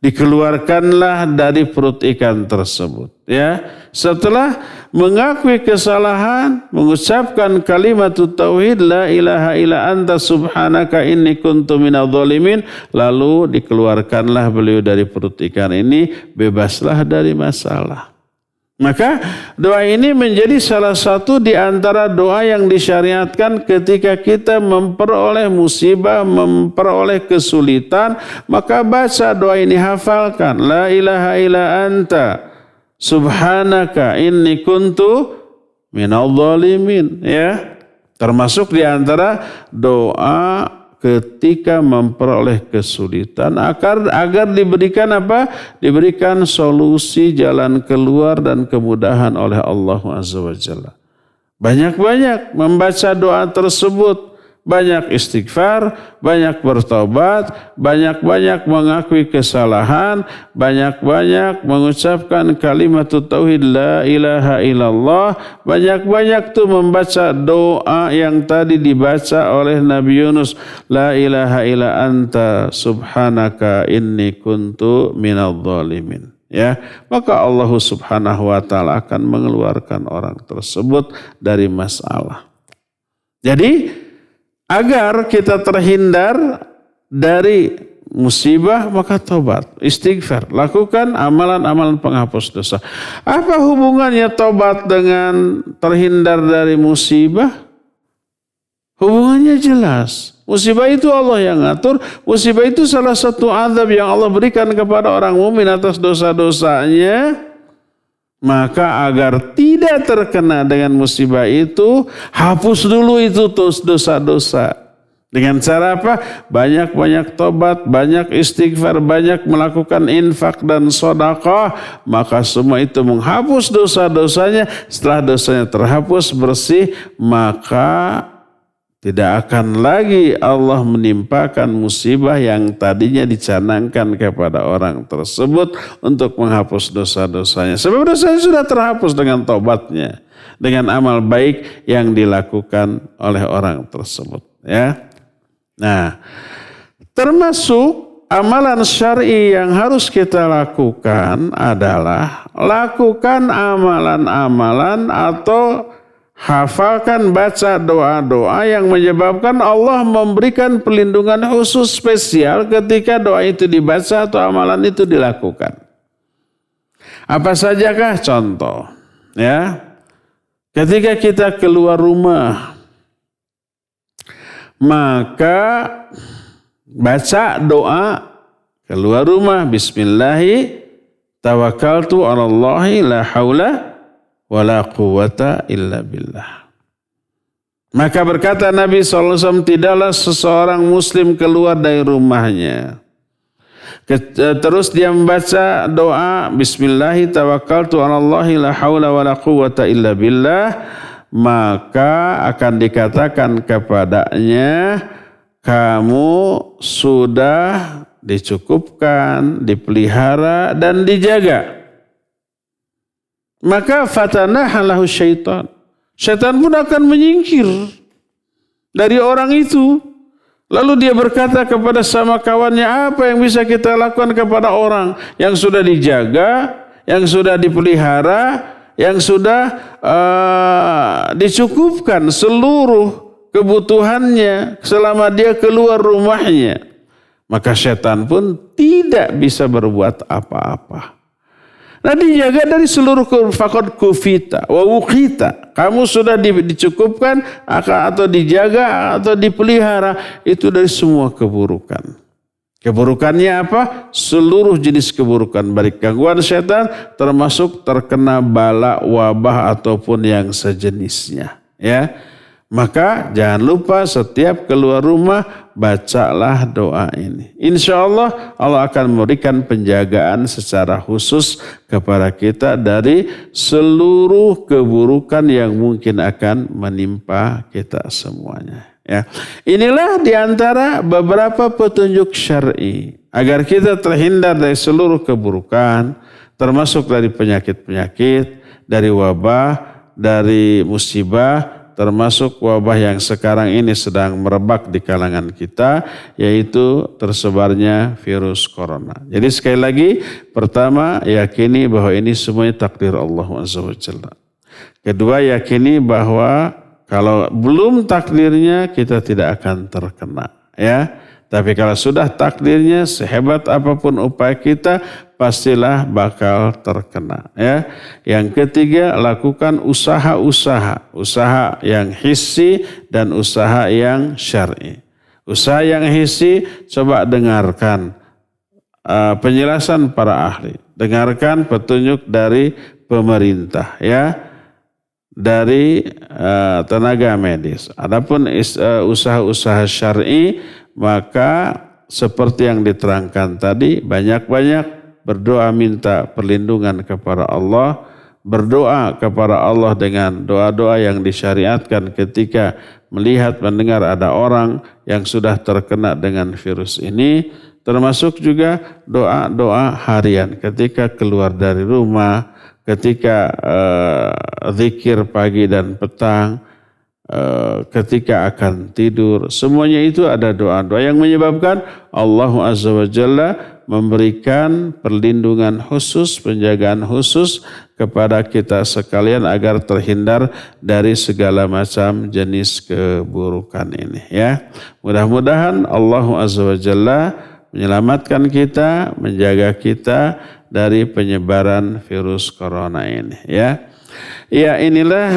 Dikeluarkanlah dari perut ikan tersebut. Ya, setelah mengakui kesalahan, mengucapkan kalimat tauhid la ilaha illa anta subhanaka inni kuntu minadz zalimin, lalu dikeluarkanlah beliau dari perut ikan ini, bebaslah dari masalah. Maka doa ini menjadi salah satu di antara doa yang disyariatkan ketika kita memperoleh musibah, memperoleh kesulitan, maka baca doa ini, hafalkan. La ilaha illa anta subhanaka inni kuntu minadz zalimin. Ya, termasuk di antara doa ketika memperoleh kesulitan agar diberikan apa? Diberikan solusi, jalan keluar dan kemudahan oleh Allah Azza wa Jalla. Banyak-banyak membaca doa tersebut, banyak istighfar, banyak bertobat, banyak-banyak mengakui kesalahan, banyak-banyak mengucapkan kalimat tauhid la ilaha illallah, banyak-banyak tuh membaca doa yang tadi dibaca oleh Nabi Yunus, la ilaha illa anta subhanaka inni kuntu minadz zalimin. Ya, maka Allah Subhanahu wa taala akan mengeluarkan orang tersebut dari masalah. Jadi agar kita terhindar dari musibah, maka tobat, istighfar, lakukan amalan-amalan penghapus dosa. Apa hubungannya tobat dengan terhindar dari musibah? Hubungannya jelas. Musibah itu Allah yang ngatur. Musibah itu salah satu azab yang Allah berikan kepada orang mukmin atas dosa-dosanya. Maka agar tidak terkena dengan musibah itu, hapus dulu itu dosa-dosa. Dengan cara apa? Banyak-banyak tobat, banyak istighfar, banyak melakukan infak dan sedekah. Maka semua itu menghapus dosa-dosanya. Setelah dosanya terhapus bersih, maka Tidak akan lagi Allah menimpakan musibah yang tadinya dicanangkan kepada orang tersebut untuk menghapus dosa-dosanya. Sebab dosanya sudah terhapus dengan taubatnya, dengan amal baik yang dilakukan oleh orang tersebut. Ya. Nah, termasuk amalan syar'i yang harus kita lakukan adalah lakukan amalan-amalan atau hafalkan, baca doa-doa yang menyebabkan Allah memberikan perlindungan khusus spesial ketika doa itu dibaca atau amalan itu dilakukan. Apa sajakah contoh? Ya, ketika kita keluar rumah, maka baca doa keluar rumah. Bismillahi tawakkaltu 'alallahi la haula wala quwata illa billah. Maka berkata Nabi SAW, tidaklah seseorang muslim keluar dari rumahnya terus dia membaca doa Bismillahi tawakkaltu 'alallahi la haula wala quwata illa billah, maka akan dikatakan kepadanya, kamu sudah dicukupkan, dipelihara dan dijaga. Maka fatanahalahu syaitan. Syaitan pun akan menyingkir dari orang itu. Lalu dia berkata kepada sama kawannya, apa yang bisa kita lakukan kepada orang yang sudah dijaga, yang sudah dipelihara, yang sudah dicukupkan seluruh kebutuhannya selama dia keluar rumahnya. Maka syaitan pun tidak bisa berbuat apa-apa. Nah, dijaga dari seluruh fakot kufita, wawukita. Kamu sudah dicukupkan atau dijaga atau dipelihara itu dari semua keburukan. Keburukannya apa? Seluruh jenis keburukan, baik gangguan syaitan termasuk terkena bala, wabah ataupun yang sejenisnya. Ya, maka jangan lupa setiap keluar rumah bacalah doa ini. Insya Allah Allah akan memberikan penjagaan secara khusus kepada kita dari seluruh keburukan yang mungkin akan menimpa kita semuanya. Ya, inilah diantara beberapa petunjuk syar'i agar kita terhindar dari seluruh keburukan, termasuk dari penyakit-penyakit, dari wabah, dari musibah, termasuk wabah yang sekarang ini sedang merebak di kalangan kita, yaitu tersebarnya virus corona. Jadi sekali lagi, pertama yakini bahwa ini semuanya takdir Allah Azza wa Jalla. Kedua, yakini bahwa kalau belum takdirnya kita tidak akan terkena, ya. Tapi kalau sudah takdirnya, sehebat apapun upaya kita, pastilah bakal terkena. Ya. Yang ketiga, lakukan usaha yang hissi dan usaha yang syar'i. Usaha yang hissi, coba dengarkan penjelasan para ahli, dengarkan petunjuk dari pemerintah, ya, dari tenaga medis. Adapun usaha-usaha syar'i, maka seperti yang diterangkan tadi, banyak-banyak berdoa minta perlindungan kepada Allah, berdoa kepada Allah dengan doa-doa yang disyariatkan ketika melihat mendengar ada orang yang sudah terkena dengan virus ini, termasuk juga doa-doa harian ketika keluar dari rumah, ketika zikir pagi dan petang, ketika akan tidur, semuanya itu ada doa-doa yang menyebabkan Allah Azza wa Jalla memberikan perlindungan khusus, penjagaan khusus kepada kita sekalian agar terhindar dari segala macam jenis keburukan ini, ya. Mudah-mudahan Allah Azza wa Jalla menyelamatkan kita, menjaga kita dari penyebaran virus corona ini, ya. Ya, inilah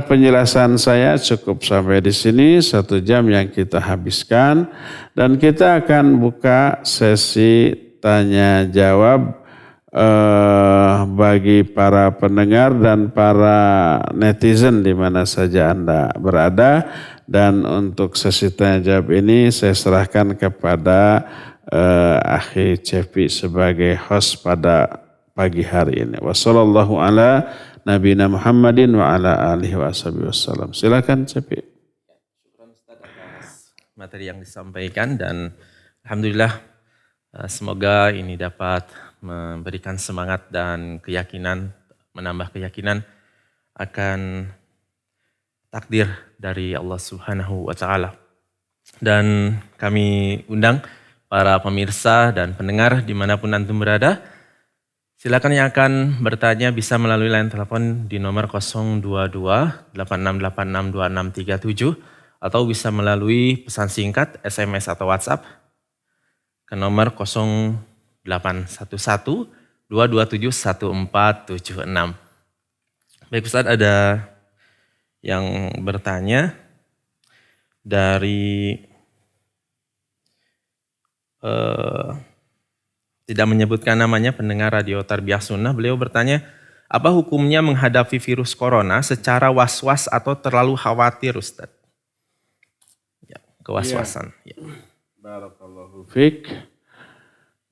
penjelasan saya, cukup sampai di sini 1 jam yang kita habiskan, dan kita akan buka sesi tanya jawab bagi para pendengar dan para netizen di mana saja Anda berada. Dan untuk sesi tanya jawab ini saya serahkan kepada Akhi Cepi sebagai host pada pagi hari ini. Wassallallahu ala nabiyina Muhammadin wa ala alihi wa sahbihi wasallam. Silakan Cepi. materi yang disampaikan dan alhamdulillah semoga ini dapat memberikan semangat dan keyakinan, menambah keyakinan akan takdir dari Allah Subhanahu wa taala. Dan kami undang para pemirsa dan pendengar dimanapun antum berada. Silakan yang akan bertanya bisa melalui line telepon di nomor 022 8686 2637 atau bisa melalui pesan singkat, SMS atau WhatsApp ke nomor 0811 227 1476. Baik Ustaz, ada yang bertanya dari tidak menyebutkan namanya, pendengar Radio Tarbiyah Sunnah. Beliau bertanya, apa hukumnya menghadapi virus corona secara was-was atau terlalu khawatir Ustaz? Ya, kewaswasan. Ya. Barakallahu fiik.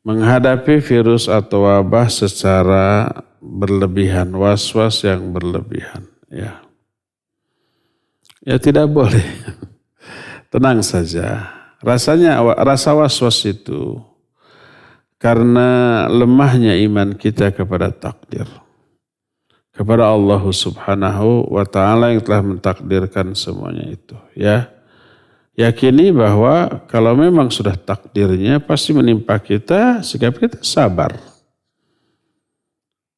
Menghadapi virus atau wabah secara berlebihan, was-was yang berlebihan. Ya tidak boleh. Tenang saja. Rasa was-was itu karena lemahnya iman kita kepada takdir. Kepada Allah Subhanahu wa ta'ala yang telah mentakdirkan semuanya itu. Ya, yakini bahwa kalau memang sudah takdirnya pasti menimpa kita, sikap kita sabar.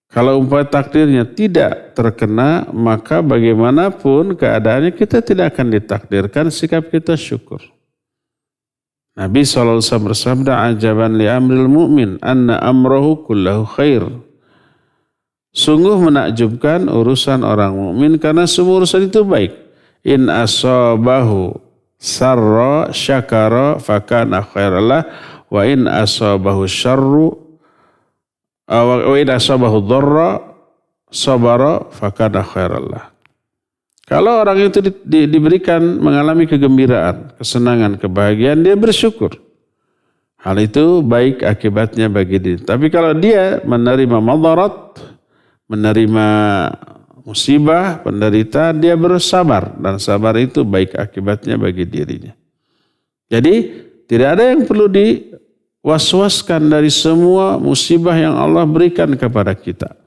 Kalau umpama takdirnya tidak terkena, maka bagaimanapun keadaannya kita tidak akan ditakdirkan, sikap kita syukur. Nabi SAW bersabda, ajaban li amril mu'min, anna amrohu kullahu khair. Sungguh menakjubkan urusan orang mukmin karena semua urusan itu baik. In asabahu sarra syakara fakana khairallah wa in asabahu syarru wa in asabahu dharra sabara fakana khairallah. Kalau orang itu diberikan mengalami kegembiraan, kesenangan, kebahagiaan, dia bersyukur. Hal itu baik akibatnya bagi dia. Tapi kalau dia menerima madarat, menerima musibah, penderitaan, dia bersabar. Dan sabar itu baik akibatnya bagi dirinya. Jadi tidak ada yang perlu diwaswaskan dari semua musibah yang Allah berikan kepada kita.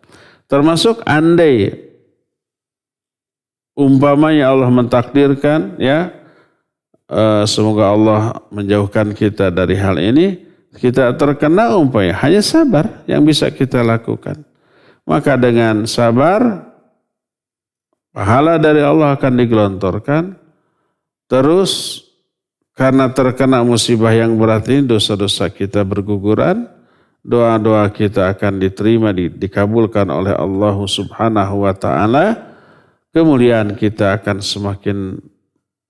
Termasuk andai umpamanya Allah mentakdirkan, ya semoga Allah menjauhkan kita dari hal ini, kita terkena umpamanya, hanya sabar yang bisa kita lakukan. Maka dengan sabar, pahala dari Allah akan digelontorkan. Terus karena terkena musibah yang berat ini, dosa-dosa kita berguguran, doa-doa kita akan diterima, dikabulkan oleh Allah Subhanahu wa ta'ala. Kemuliaan kita akan semakin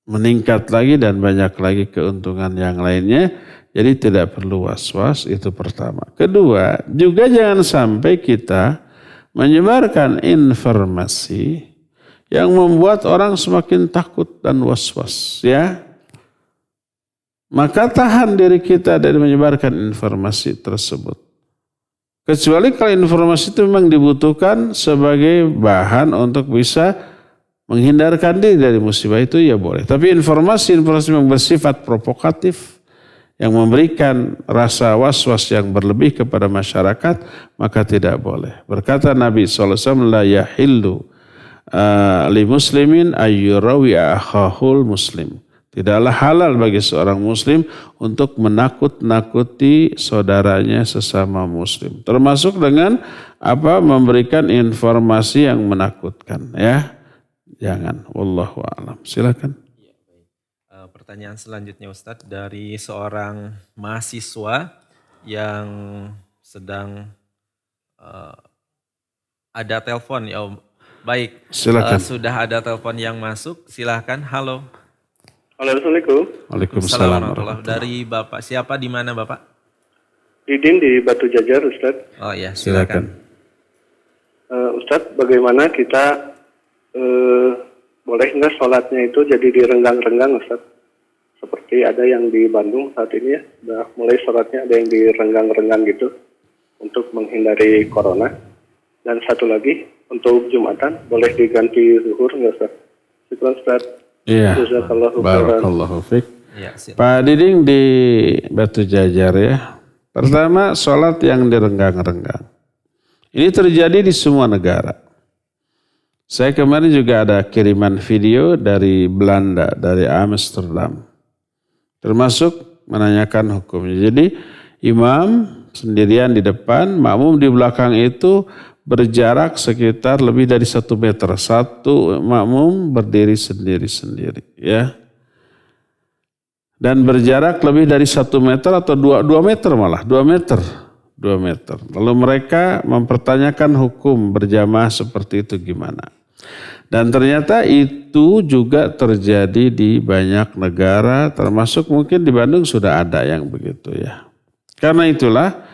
meningkat lagi dan banyak lagi keuntungan yang lainnya. Jadi tidak perlu was-was, itu pertama. Kedua, juga jangan sampai kita menyebarkan informasi yang membuat orang semakin takut dan was-was. Ya, maka tahan diri kita dari menyebarkan informasi tersebut. Kecuali kalau informasi itu memang dibutuhkan sebagai bahan untuk bisa menghindarkan diri dari musibah itu, ya boleh. Tapi informasi-informasi yang bersifat provokatif, yang memberikan rasa was-was yang berlebih kepada masyarakat, maka tidak boleh. Berkata Nabi SAW, la yahillu li muslimin ayyurawi akhahul muslim. Tidaklah halal bagi seorang muslim untuk menakut-nakuti saudaranya sesama muslim. Termasuk dengan memberikan informasi yang menakutkan, ya. Jangan. Wallahu a'lam. Silakan. Pertanyaan selanjutnya Ustadz, dari seorang mahasiswa yang sedang ada telepon. Ya, baik. Silakan. Sudah ada telepon yang masuk. Silakan. Halo. Halo, Assalamualaikum. Waalaikumsalam. Dari Bapak, siapa, di mana Bapak? Didin di Batu Jajar, Ustadz. Oh ya, silakan. Ustadz, bagaimana kita boleh nggak sholatnya itu jadi direnggang-renggang, Ustadz? Seperti ada yang di Bandung saat ini ya, udah mulai sholatnya ada yang direnggang-renggang gitu untuk menghindari corona. Dan satu lagi, untuk Jumatan boleh diganti zuhur nggak, Ustadz? Syukur, Ustadz. Iya, barakallahu fiik. Ya, silakan. Pak Diding di Batu Jajar ya. Pertama, sholat yang direnggang-renggang. Ini terjadi di semua negara. Saya kemarin juga ada kiriman video dari Belanda, dari Amsterdam. Termasuk menanyakan hukumnya. Jadi imam sendirian di depan, makmum di belakang itu berjarak sekitar lebih dari 1 meter. Satu makmum berdiri sendiri-sendiri ya. Dan berjarak lebih dari 1 meter atau 2 meter malah, 2 meter. 2 meter. Lalu mereka mempertanyakan hukum berjamaah seperti itu gimana. Dan ternyata itu juga terjadi di banyak negara, termasuk mungkin di Bandung sudah ada yang begitu ya. Karena itulah,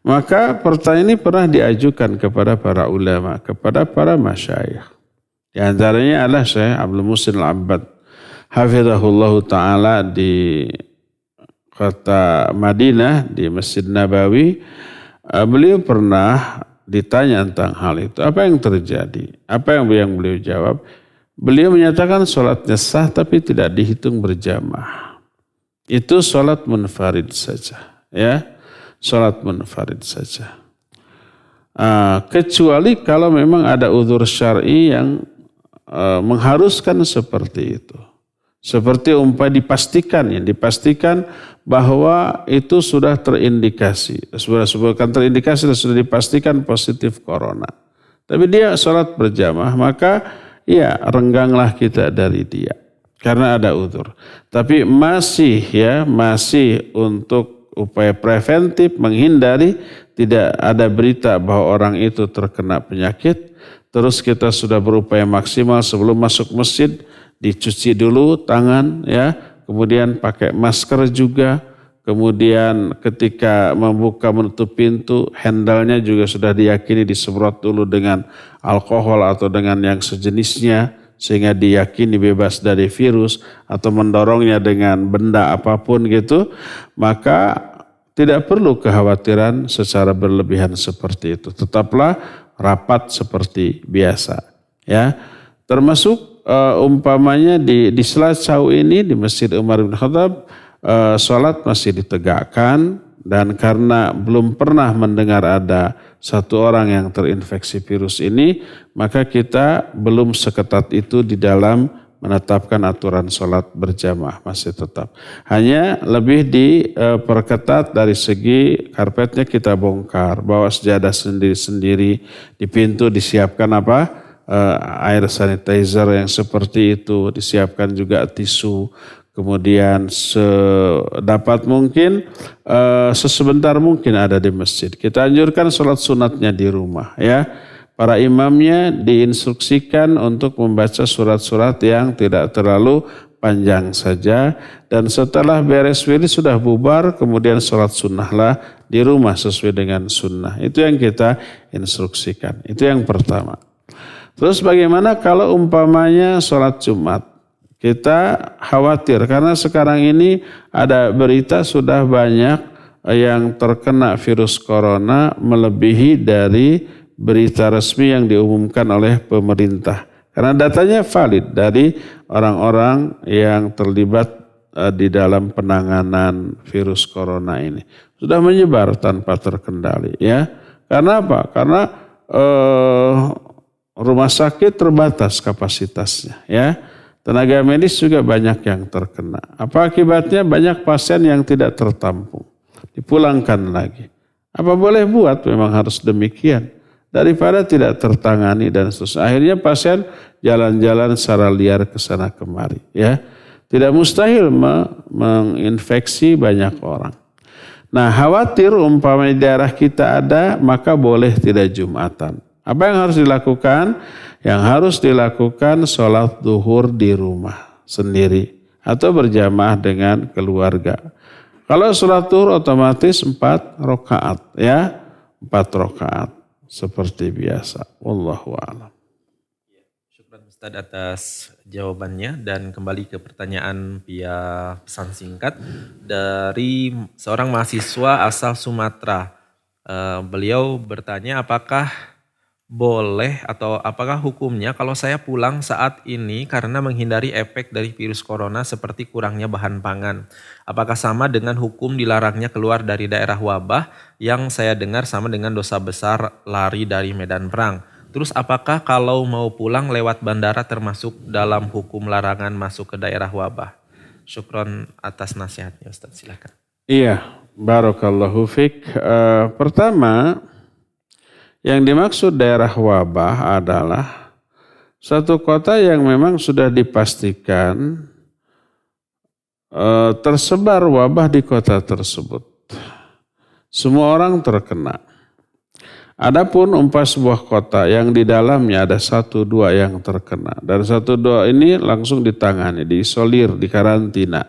maka pertanyaan ini pernah diajukan kepada para ulama, kepada para masyayikh. Di antaranya adalah Syekh Abdul Muhsin Al-Abbad, hafizahullah ta'ala di kota Madinah, di Masjid Nabawi. Beliau pernah ditanya tentang hal itu. Apa yang terjadi? Apa yang beliau jawab? Beliau menyatakan sholatnya sah tapi tidak dihitung berjamaah. Itu sholat munfarid saja. Ya, sholat munfarid saja. Kecuali kalau memang ada uzur syar'i yang mengharuskan seperti itu. Seperti dipastikan bahwa itu sudah terindikasi. Sudah dipastikan positif corona. Tapi dia sholat berjamaah, maka ya rengganglah kita dari dia. Karena ada uzur. Tapi masih untuk upaya preventif menghindari tidak ada berita bahwa orang itu terkena penyakit. Terus kita sudah berupaya maksimal sebelum masuk masjid, dicuci dulu tangan ya, kemudian pakai masker juga, kemudian ketika membuka menutup pintu, handle-nya juga sudah diyakini disemprot dulu dengan alkohol atau dengan yang sejenisnya, sehingga diyakini bebas dari virus, atau mendorongnya dengan benda apapun gitu, maka tidak perlu kekhawatiran secara berlebihan seperti itu. Tetaplah rapat seperti biasa ya. Termasuk umpamanya di Selacau ini, di Masjid Umar bin Khattab, sholat masih ditegakkan, dan karena belum pernah mendengar ada satu orang yang terinfeksi virus ini, maka kita belum seketat itu di dalam menetapkan aturan sholat berjamaah, masih tetap. Hanya lebih diperketat dari segi karpetnya kita bongkar, bawa sejadah sendiri-sendiri, di pintu disiapkan air sanitizer yang seperti itu, disiapkan juga tisu, kemudian sedapat mungkin sesebentar mungkin ada di masjid. Kita anjurkan sholat sunatnya di rumah ya. Para imamnya diinstruksikan untuk membaca surat-surat yang tidak terlalu panjang saja, dan setelah beres wirid sudah bubar, kemudian sholat sunnahlah di rumah sesuai dengan sunnah. Itu yang kita instruksikan. Itu yang pertama. Terus bagaimana kalau umpamanya sholat Jumat? Kita khawatir karena sekarang ini ada berita sudah banyak yang terkena virus corona melebihi dari berita resmi yang diumumkan oleh pemerintah. Karena datanya valid dari orang-orang yang terlibat di dalam penanganan virus corona ini. Sudah menyebar tanpa terkendali ya. Karena apa? Karena rumah sakit terbatas kapasitasnya ya. Tenaga medis juga banyak yang terkena. Apa akibatnya? Banyak pasien yang tidak tertampung. Dipulangkan lagi. Apa boleh buat? Memang harus demikian. Daripada tidak tertangani dan seterusnya. Akhirnya pasien jalan-jalan secara liar ke sana kemari ya. Tidak mustahil menginfeksi banyak orang. Nah, khawatir umpamanya di daerah kita ada, maka boleh tidak Jumatan. Apa yang harus dilakukan? Yang harus dilakukan sholat zuhur di rumah sendiri atau berjamaah dengan keluarga. Kalau sholat zuhur otomatis 4 rakaat ya, 4 rakaat seperti biasa. Wallahu a'lam. Syukran Ustaz atas jawabannya, dan kembali ke pertanyaan via pesan singkat dari seorang mahasiswa asal Sumatera. Beliau bertanya apakah boleh atau apakah hukumnya kalau saya pulang saat ini karena menghindari efek dari virus corona seperti kurangnya bahan pangan? Apakah sama dengan hukum dilarangnya keluar dari daerah wabah yang saya dengar sama dengan dosa besar lari dari medan perang? Terus apakah kalau mau pulang lewat bandara termasuk dalam hukum larangan masuk ke daerah wabah? Syukron atas nasihatnya Ustaz, silakan. Iya, barakallahu fik. Pertama, yang dimaksud daerah wabah adalah satu kota yang memang sudah dipastikan tersebar wabah di kota tersebut. Semua orang terkena. Adapun umpah sebuah kota yang di dalamnya ada 1-2 yang terkena. Dan 1-2 ini langsung ditangani, diisolir, dikarantina,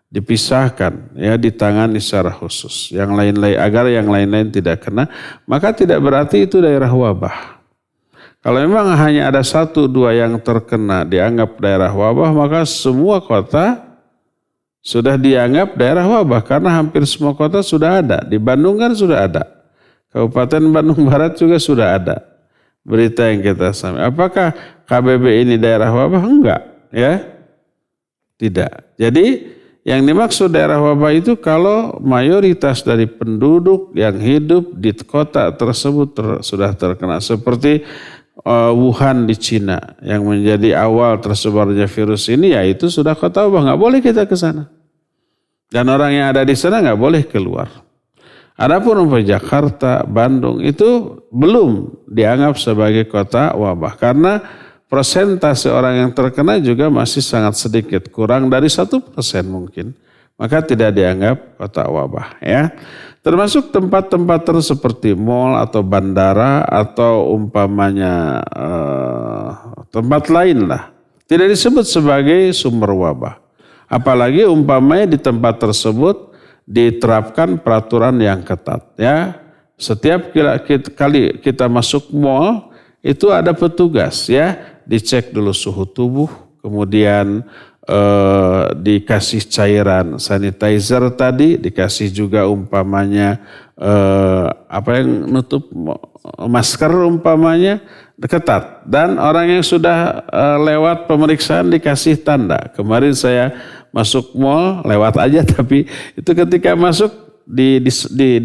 dipisahkan, ya, ditangani secara khusus. Yang lain-lain agar yang lain-lain tidak kena, maka tidak berarti itu daerah wabah. Kalau memang hanya ada 1-2 yang terkena dianggap daerah wabah, maka semua kota sudah dianggap daerah wabah karena hampir semua kota sudah ada. Di Bandung kan sudah ada. Kabupaten Bandung Barat juga sudah ada berita yang kita sampaikan. Apakah KBB ini daerah wabah? Enggak, ya. Tidak. Jadi yang dimaksud daerah wabah itu kalau mayoritas dari penduduk yang hidup di kota tersebut sudah terkena. Seperti Wuhan di Cina yang menjadi awal tersebarnya virus ini, yaitu sudah kota wabah. Nggak boleh kita ke sana. Dan orang yang ada di sana nggak boleh keluar. Adapun umpamanya Jakarta, Bandung itu belum dianggap sebagai kota wabah. Karena persentase orang yang terkena juga masih sangat sedikit, kurang dari 1% mungkin. Maka tidak dianggap kota wabah, ya. Termasuk tempat-tempat seperti mal atau bandara atau umpamanya tempat lain lah. Tidak disebut sebagai sumber wabah. Apalagi umpamanya di tempat tersebut diterapkan peraturan yang ketat, ya. Setiap kali kita masuk mal itu ada petugas, ya, dicek dulu suhu tubuh, kemudian dikasih cairan sanitizer tadi, dikasih juga umpamanya apa yang nutup masker umpamanya ketat. Dan orang yang sudah lewat pemeriksaan dikasih tanda. Kemarin saya masuk mall lewat aja, tapi itu ketika masuk di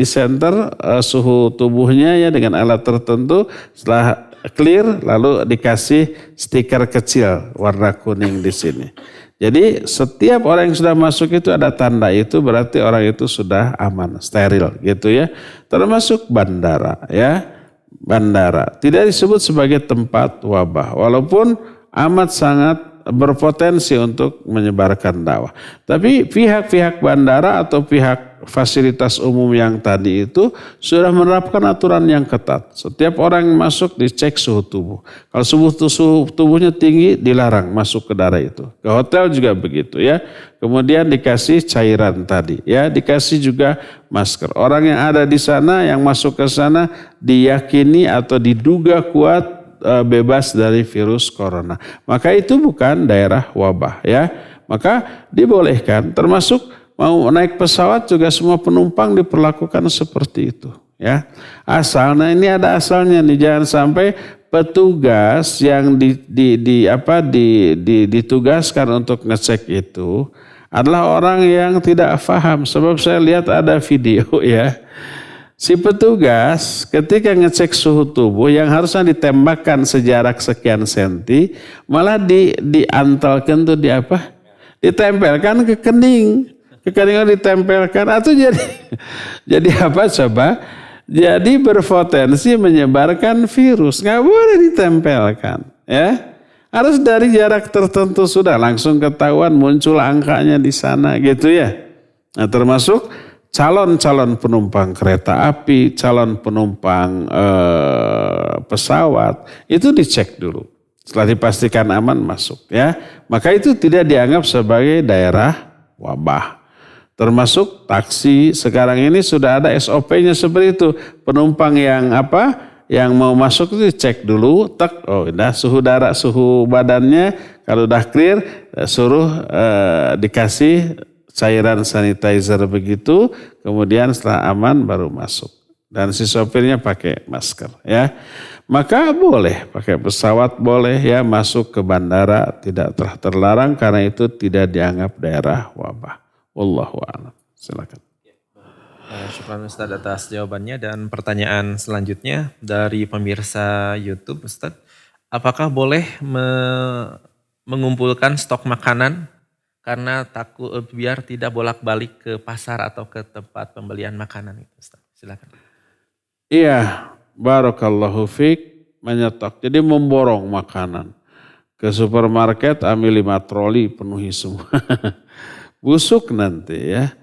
center suhu tubuhnya, ya, dengan alat tertentu, setelah clear lalu dikasih stiker kecil warna kuning di sini. Jadi setiap orang yang sudah masuk itu ada tanda itu, berarti orang itu sudah aman, steril gitu, ya. Termasuk bandara, ya. Bandara tidak disebut sebagai tempat wabah walaupun amat sangat berpotensi untuk menyebarkan dakwah. Tapi pihak-pihak bandara atau pihak fasilitas umum yang tadi itu sudah menerapkan aturan yang ketat. Setiap orang yang masuk dicek suhu tubuh. Kalau suhu tubuhnya tinggi dilarang masuk ke daerah itu. Ke hotel juga begitu, ya. Kemudian dikasih cairan tadi, ya, dikasih juga masker. Orang yang ada di sana yang masuk ke sana diyakini atau diduga kuat bebas dari virus corona. Maka itu bukan daerah wabah, ya. Maka dibolehkan, termasuk mau naik pesawat juga semua penumpang diperlakukan seperti itu, ya. Asalnya ini ada asalnya nih, jangan sampai petugas yang ditugaskan untuk ngecek itu adalah orang yang tidak paham. Sebab saya lihat ada video, ya. Si petugas ketika ngecek suhu tubuh yang harusnya ditembakkan sejarak sekian senti, malah diantalkan tuh ditempelkan ke kening. Ke kening ditempelkan, atau jadi apa coba? Jadi berpotensi menyebarkan virus. Nggak boleh ditempelkan, ya. Harus dari jarak tertentu sudah langsung ketahuan, muncul angkanya di sana gitu, ya. Nah, termasuk calon-calon penumpang kereta api, calon penumpang pesawat, itu dicek dulu. Setelah dipastikan aman masuk, ya. Maka itu tidak dianggap sebagai daerah wabah. Termasuk taksi, sekarang ini sudah ada SOP-nya seperti itu. Penumpang yang mau masuk itu dicek dulu, udah suhu darah, suhu badannya, kalau udah clear suruh dikasih cairan sanitizer begitu, kemudian setelah aman baru masuk. dan si sopirnya pakai masker ya. Maka boleh pakai pesawat, boleh ya masuk ke bandara, tidak terlarang karena itu tidak dianggap daerah wabah. Wallahu a'lam. Silakan. Syukran Ustadz atas jawabannya, dan pertanyaan selanjutnya dari pemirsa YouTube Ustadz. Apakah boleh mengumpulkan stok makanan karena takut biar tidak bolak-balik ke pasar atau ke tempat pembelian makanan itu Ustadz? Silakan. Iya, barakallahu fiik, menyetok. Jadi memborong makanan. Ke supermarket ambil 5 troli penuhi semua. Busuk nanti ya.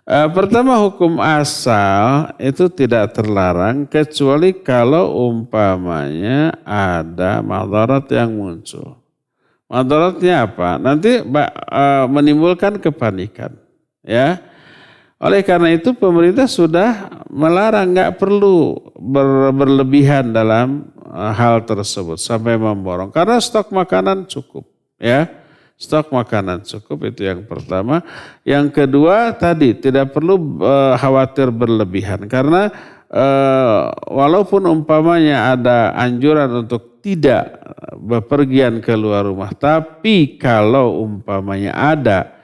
Pertama, hukum asal itu tidak terlarang kecuali kalau umpamanya ada madarat yang muncul. Madaratnya apa? Nanti menimbulkan kepanikan ya. Oleh karena itu pemerintah sudah melarang, nggak perlu berlebihan dalam hal tersebut sampai memborong. Karena stok makanan cukup ya. Stok makanan cukup, itu yang pertama. Yang kedua tadi tidak perlu khawatir berlebihan. Karena walaupun umpamanya ada anjuran untuk tidak bepergian keluar rumah. Tapi kalau umpamanya ada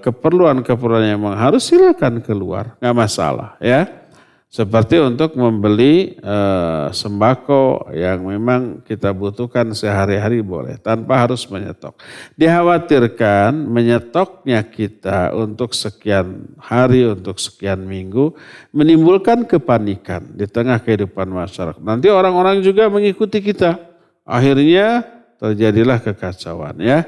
keperluan-keperluan yang memang harus, silakan keluar, nggak masalah ya. Seperti untuk membeli sembako yang memang kita butuhkan sehari-hari boleh, tanpa harus menyetok. Dikhawatirkan menyetoknya kita untuk sekian hari, untuk sekian minggu, menimbulkan kepanikan di tengah kehidupan masyarakat. Nanti orang-orang juga mengikuti kita, akhirnya terjadilah kekacauan ya.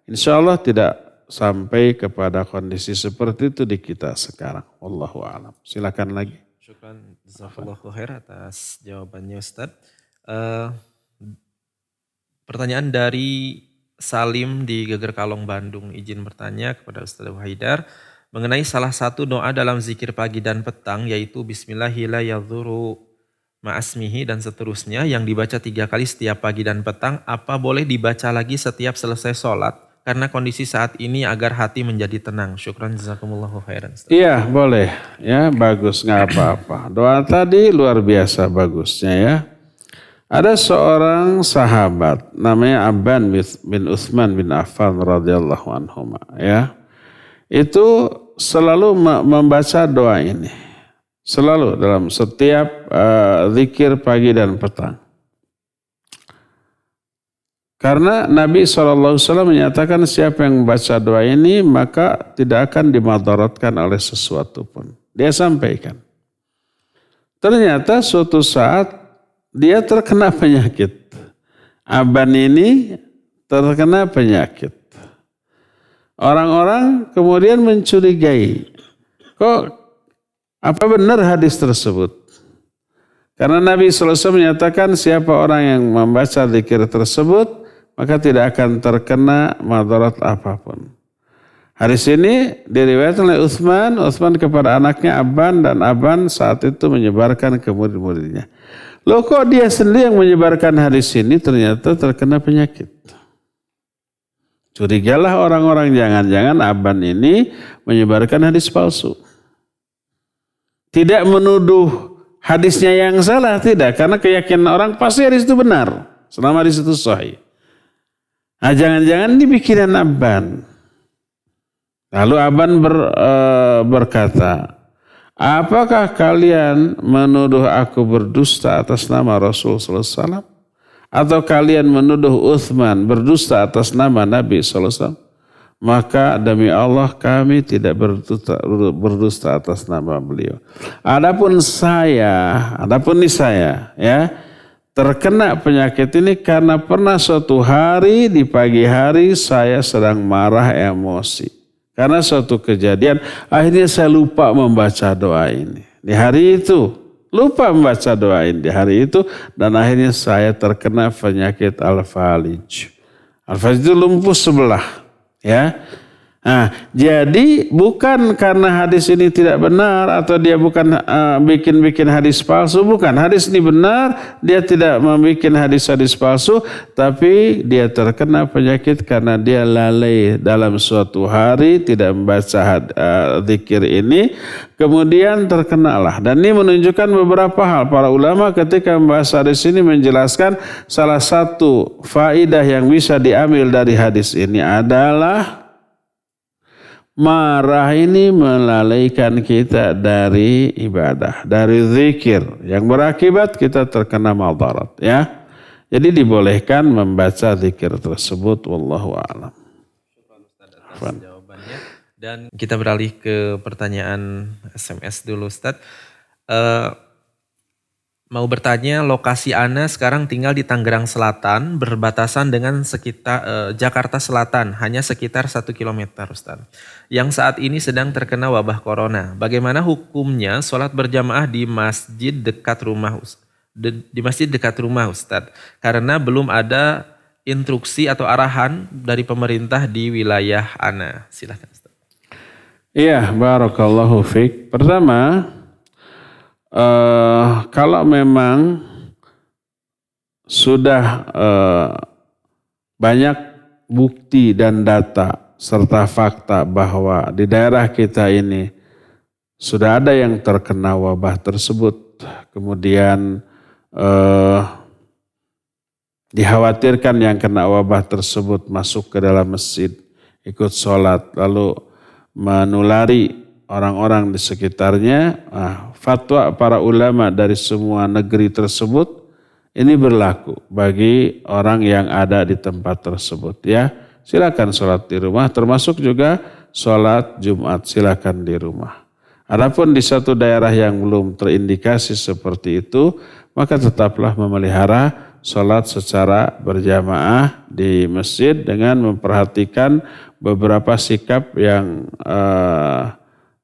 Insya Allah tidak sampai kepada kondisi seperti itu di kita sekarang. Wallahu a'lam. Silakan lagi. Syukran jazakallahu khair atas jawabannya Ustadz. Pertanyaan dari Salim di Geger Kalong, Bandung. Izin bertanya kepada Ustadz Abu Haidar mengenai salah satu doa dalam zikir pagi dan petang, yaitu Bismillahirrahmanirrahim ma'asmihi dan seterusnya, yang dibaca 3 kali setiap pagi dan petang. Apa boleh dibaca lagi setiap selesai sholat? Karena kondisi saat ini agar hati menjadi tenang. Syukran jazakumullahu khairan. Iya boleh ya, bagus, nggak apa-apa. Doa tadi luar biasa bagusnya ya. Ada seorang sahabat namanya Abban bin Utsman bin Affan radhiyallahu anhu ya. Itu selalu membaca doa ini. Selalu dalam setiap zikir pagi dan petang. Karena Nabi SAW menyatakan siapa yang membaca doa ini maka tidak akan dimadaratkan oleh sesuatu pun. Dia sampaikan. Ternyata suatu saat dia terkena penyakit. Aban ini terkena penyakit. Orang-orang kemudian mencurigai. Kok apa benar hadis tersebut? Karena Nabi SAW menyatakan siapa orang yang membaca zikir tersebut maka tidak akan terkena madarat apapun. Hadis ini diriwayatkan oleh Utsman kepada anaknya Abban, dan Abban saat itu menyebarkan ke murid-muridnya. Loh, kok dia sendiri yang menyebarkan hadis ini ternyata terkena penyakit. Curigalah orang-orang, jangan-jangan Abban ini menyebarkan hadis palsu. Tidak menuduh hadisnya yang salah, tidak. Karena keyakinan orang pasti hadis itu benar selama hadis itu sahih. Nah, jangan-jangan ini pikiran Abban. Lalu Abban berkata, apakah kalian menuduh aku berdusta atas nama Rasul SAW? Atau kalian menuduh Utsman berdusta atas nama Nabi SAW? Maka demi Allah kami tidak berdusta atas nama beliau. Adapun saya ya, terkena penyakit ini karena pernah suatu hari di pagi hari saya sedang marah emosi. Karena suatu kejadian akhirnya saya lupa membaca doa ini. Di hari itu lupa membaca doa ini di hari itu, dan akhirnya saya terkena penyakit al-falij. Al-falij itu lumpuh sebelah ya. Nah, jadi bukan karena hadis ini tidak benar atau dia bukan bikin hadis palsu, bukan. Hadis ini benar, dia tidak membuat hadis-hadis palsu, tapi dia terkena penyakit karena dia lalai dalam suatu hari tidak membaca zikir ini, kemudian terkenalah. Dan ini menunjukkan beberapa hal. Para ulama ketika membahas hadis ini menjelaskan salah satu faidah yang bisa diambil dari hadis ini adalah marah ini melalaikan kita dari ibadah, dari zikir yang berakibat kita terkena madarat, ya. Jadi dibolehkan membaca zikir tersebut, wallahu a'lam. Jawabannya. Dan kita beralih ke pertanyaan SMS dulu, Ustadz. Mau bertanya, lokasi Ana sekarang tinggal di Tangerang Selatan, berbatasan dengan sekitar Jakarta Selatan, hanya sekitar 1 kilometer, Ustaz. Yang saat ini sedang terkena wabah corona. Bagaimana hukumnya sholat berjamaah di masjid dekat rumah Ustaz? Karena belum ada instruksi atau arahan dari pemerintah di wilayah Ana. Silakan, Ustaz. Iya, barakallahu fiik. Pertama, kalau memang sudah banyak bukti dan data serta fakta bahwa di daerah kita ini sudah ada yang terkena wabah tersebut, kemudian dikhawatirkan yang kena wabah tersebut masuk ke dalam masjid, ikut sholat, lalu menulari orang-orang di sekitarnya, fatwa para ulama dari semua negeri tersebut ini berlaku bagi orang yang ada di tempat tersebut, ya. Silakan sholat di rumah, termasuk juga sholat Jumat, silakan di rumah. Adapun di satu daerah yang belum terindikasi seperti itu, maka tetaplah memelihara sholat secara berjamaah di masjid dengan memperhatikan beberapa sikap yang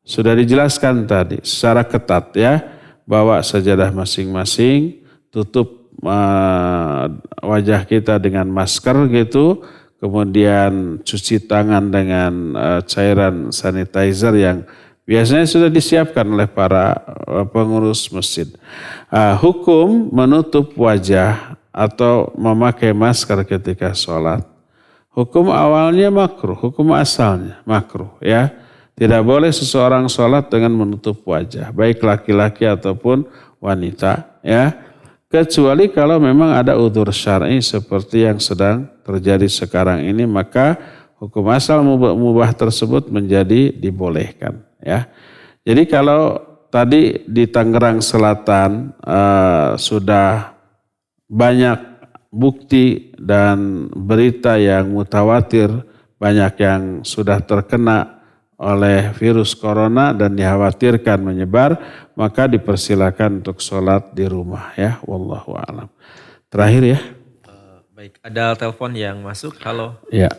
sudah dijelaskan tadi secara ketat, ya. Bawa sajadah masing-masing, tutup wajah kita dengan masker gitu, kemudian cuci tangan dengan cairan sanitizer yang biasanya sudah disiapkan oleh para pengurus masjid. Hukum menutup wajah atau memakai masker ketika sholat, hukum awalnya makruh, hukum asalnya makruh, ya. Tidak boleh seseorang sholat dengan menutup wajah, baik laki-laki ataupun wanita, ya. Kecuali kalau memang ada udzur syar'i seperti yang sedang terjadi sekarang ini, maka hukum asal mubah tersebut menjadi dibolehkan, ya. Jadi kalau tadi di Tangerang Selatan sudah banyak bukti dan berita yang mutawatir, banyak yang sudah terkena oleh virus corona dan dikhawatirkan menyebar, maka dipersilakan untuk sholat di rumah, ya. Wallahu a'lam. Terakhir, ya. Baik, ada telepon yang masuk. Halo. Ya.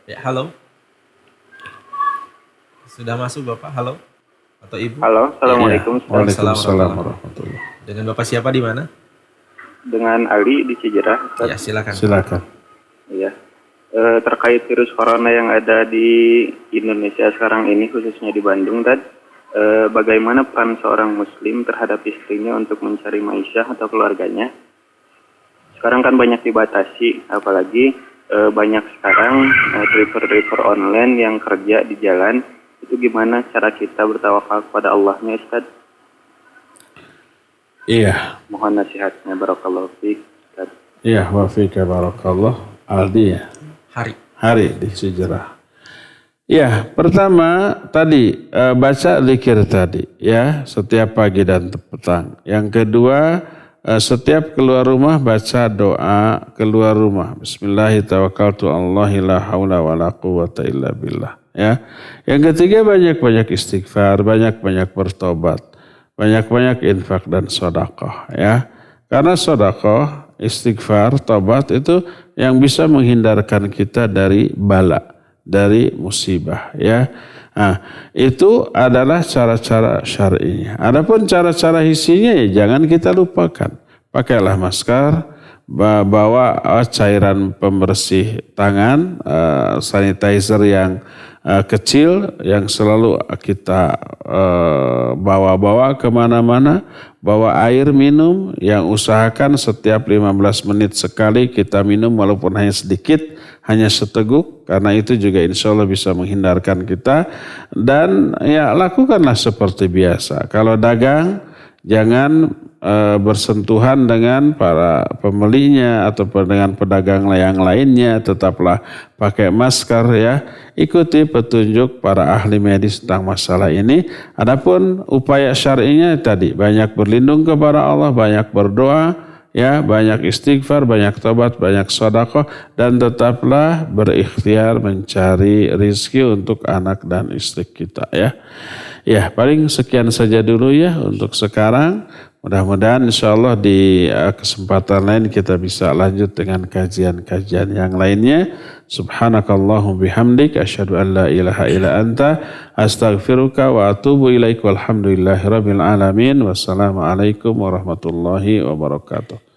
Ya, halo. Sudah masuk Bapak? Halo. Atau Ibu? Halo, Assalamualaikum. Ya. Waalaikumsalam warahmatullahi. Dengan Bapak siapa di mana? Dengan Ali di Cijerah. Ya, silakan. Silakan. Iya. Terkait virus corona yang ada di Indonesia sekarang ini, khususnya di Bandung, dan bagaimana peran seorang muslim terhadap istrinya untuk mencari ma'isyah atau keluarganya? Sekarang kan banyak dibatasi, apalagi banyak sekarang driver-driver online yang kerja di jalan. Itu gimana cara kita bertawakal kepada Allahnya, Ustaz? Iya. Mohon nasihatnya, barakallahu fiik, Ustaz. Iya, wa fika barakallah. Aldi, ya. Hari di Cijerah. Ya, pertama tadi baca zikir tadi, ya, setiap pagi dan petang. Yang kedua, setiap keluar rumah baca doa keluar rumah. Bismillahirrahmanirrahim. La haula wala quwwata illa billah, ya. Yang ketiga, banyak-banyak istighfar, banyak-banyak bertobat, banyak-banyak infak dan sedekah, ya. Karena sedekah, istighfar, tobat itu yang bisa menghindarkan kita dari bala, dari musibah, ya. Nah, itu adalah cara-cara syar'inya. Adapun cara-cara hisinya, ya jangan kita lupakan. Pakailah masker, bawa cairan pembersih tangan, sanitizer yang kecil yang selalu kita bawa-bawa kemana-mana, bawa air minum yang usahakan setiap 15 menit sekali kita minum walaupun hanya sedikit, hanya seteguk, karena itu juga insya Allah bisa menghindarkan kita. Dan ya lakukanlah seperti biasa. Kalau dagang jangan bersentuhan dengan para pembelinya atau dengan pedagang yang lainnya, tetaplah pakai masker ya. Ikuti petunjuk para ahli medis tentang masalah ini. Adapun upaya syar'inya tadi banyak berlindung kepada Allah, banyak berdoa, ya, banyak istighfar, banyak tobat, banyak sedekah, dan tetaplah berikhtiar mencari rizki untuk anak dan istri kita ya. Ya, paling sekian saja dulu ya untuk sekarang. Mudah-mudahan insya Allah di kesempatan lain kita bisa lanjut dengan kajian-kajian yang lainnya. Subhanakallahum bihamdik asyhadu an la ilaha illa anta astaghfiruka wa atubu ilaik walhamdulillahi rabbil alamin. Wassalamualaikum warahmatullahi wabarakatuh.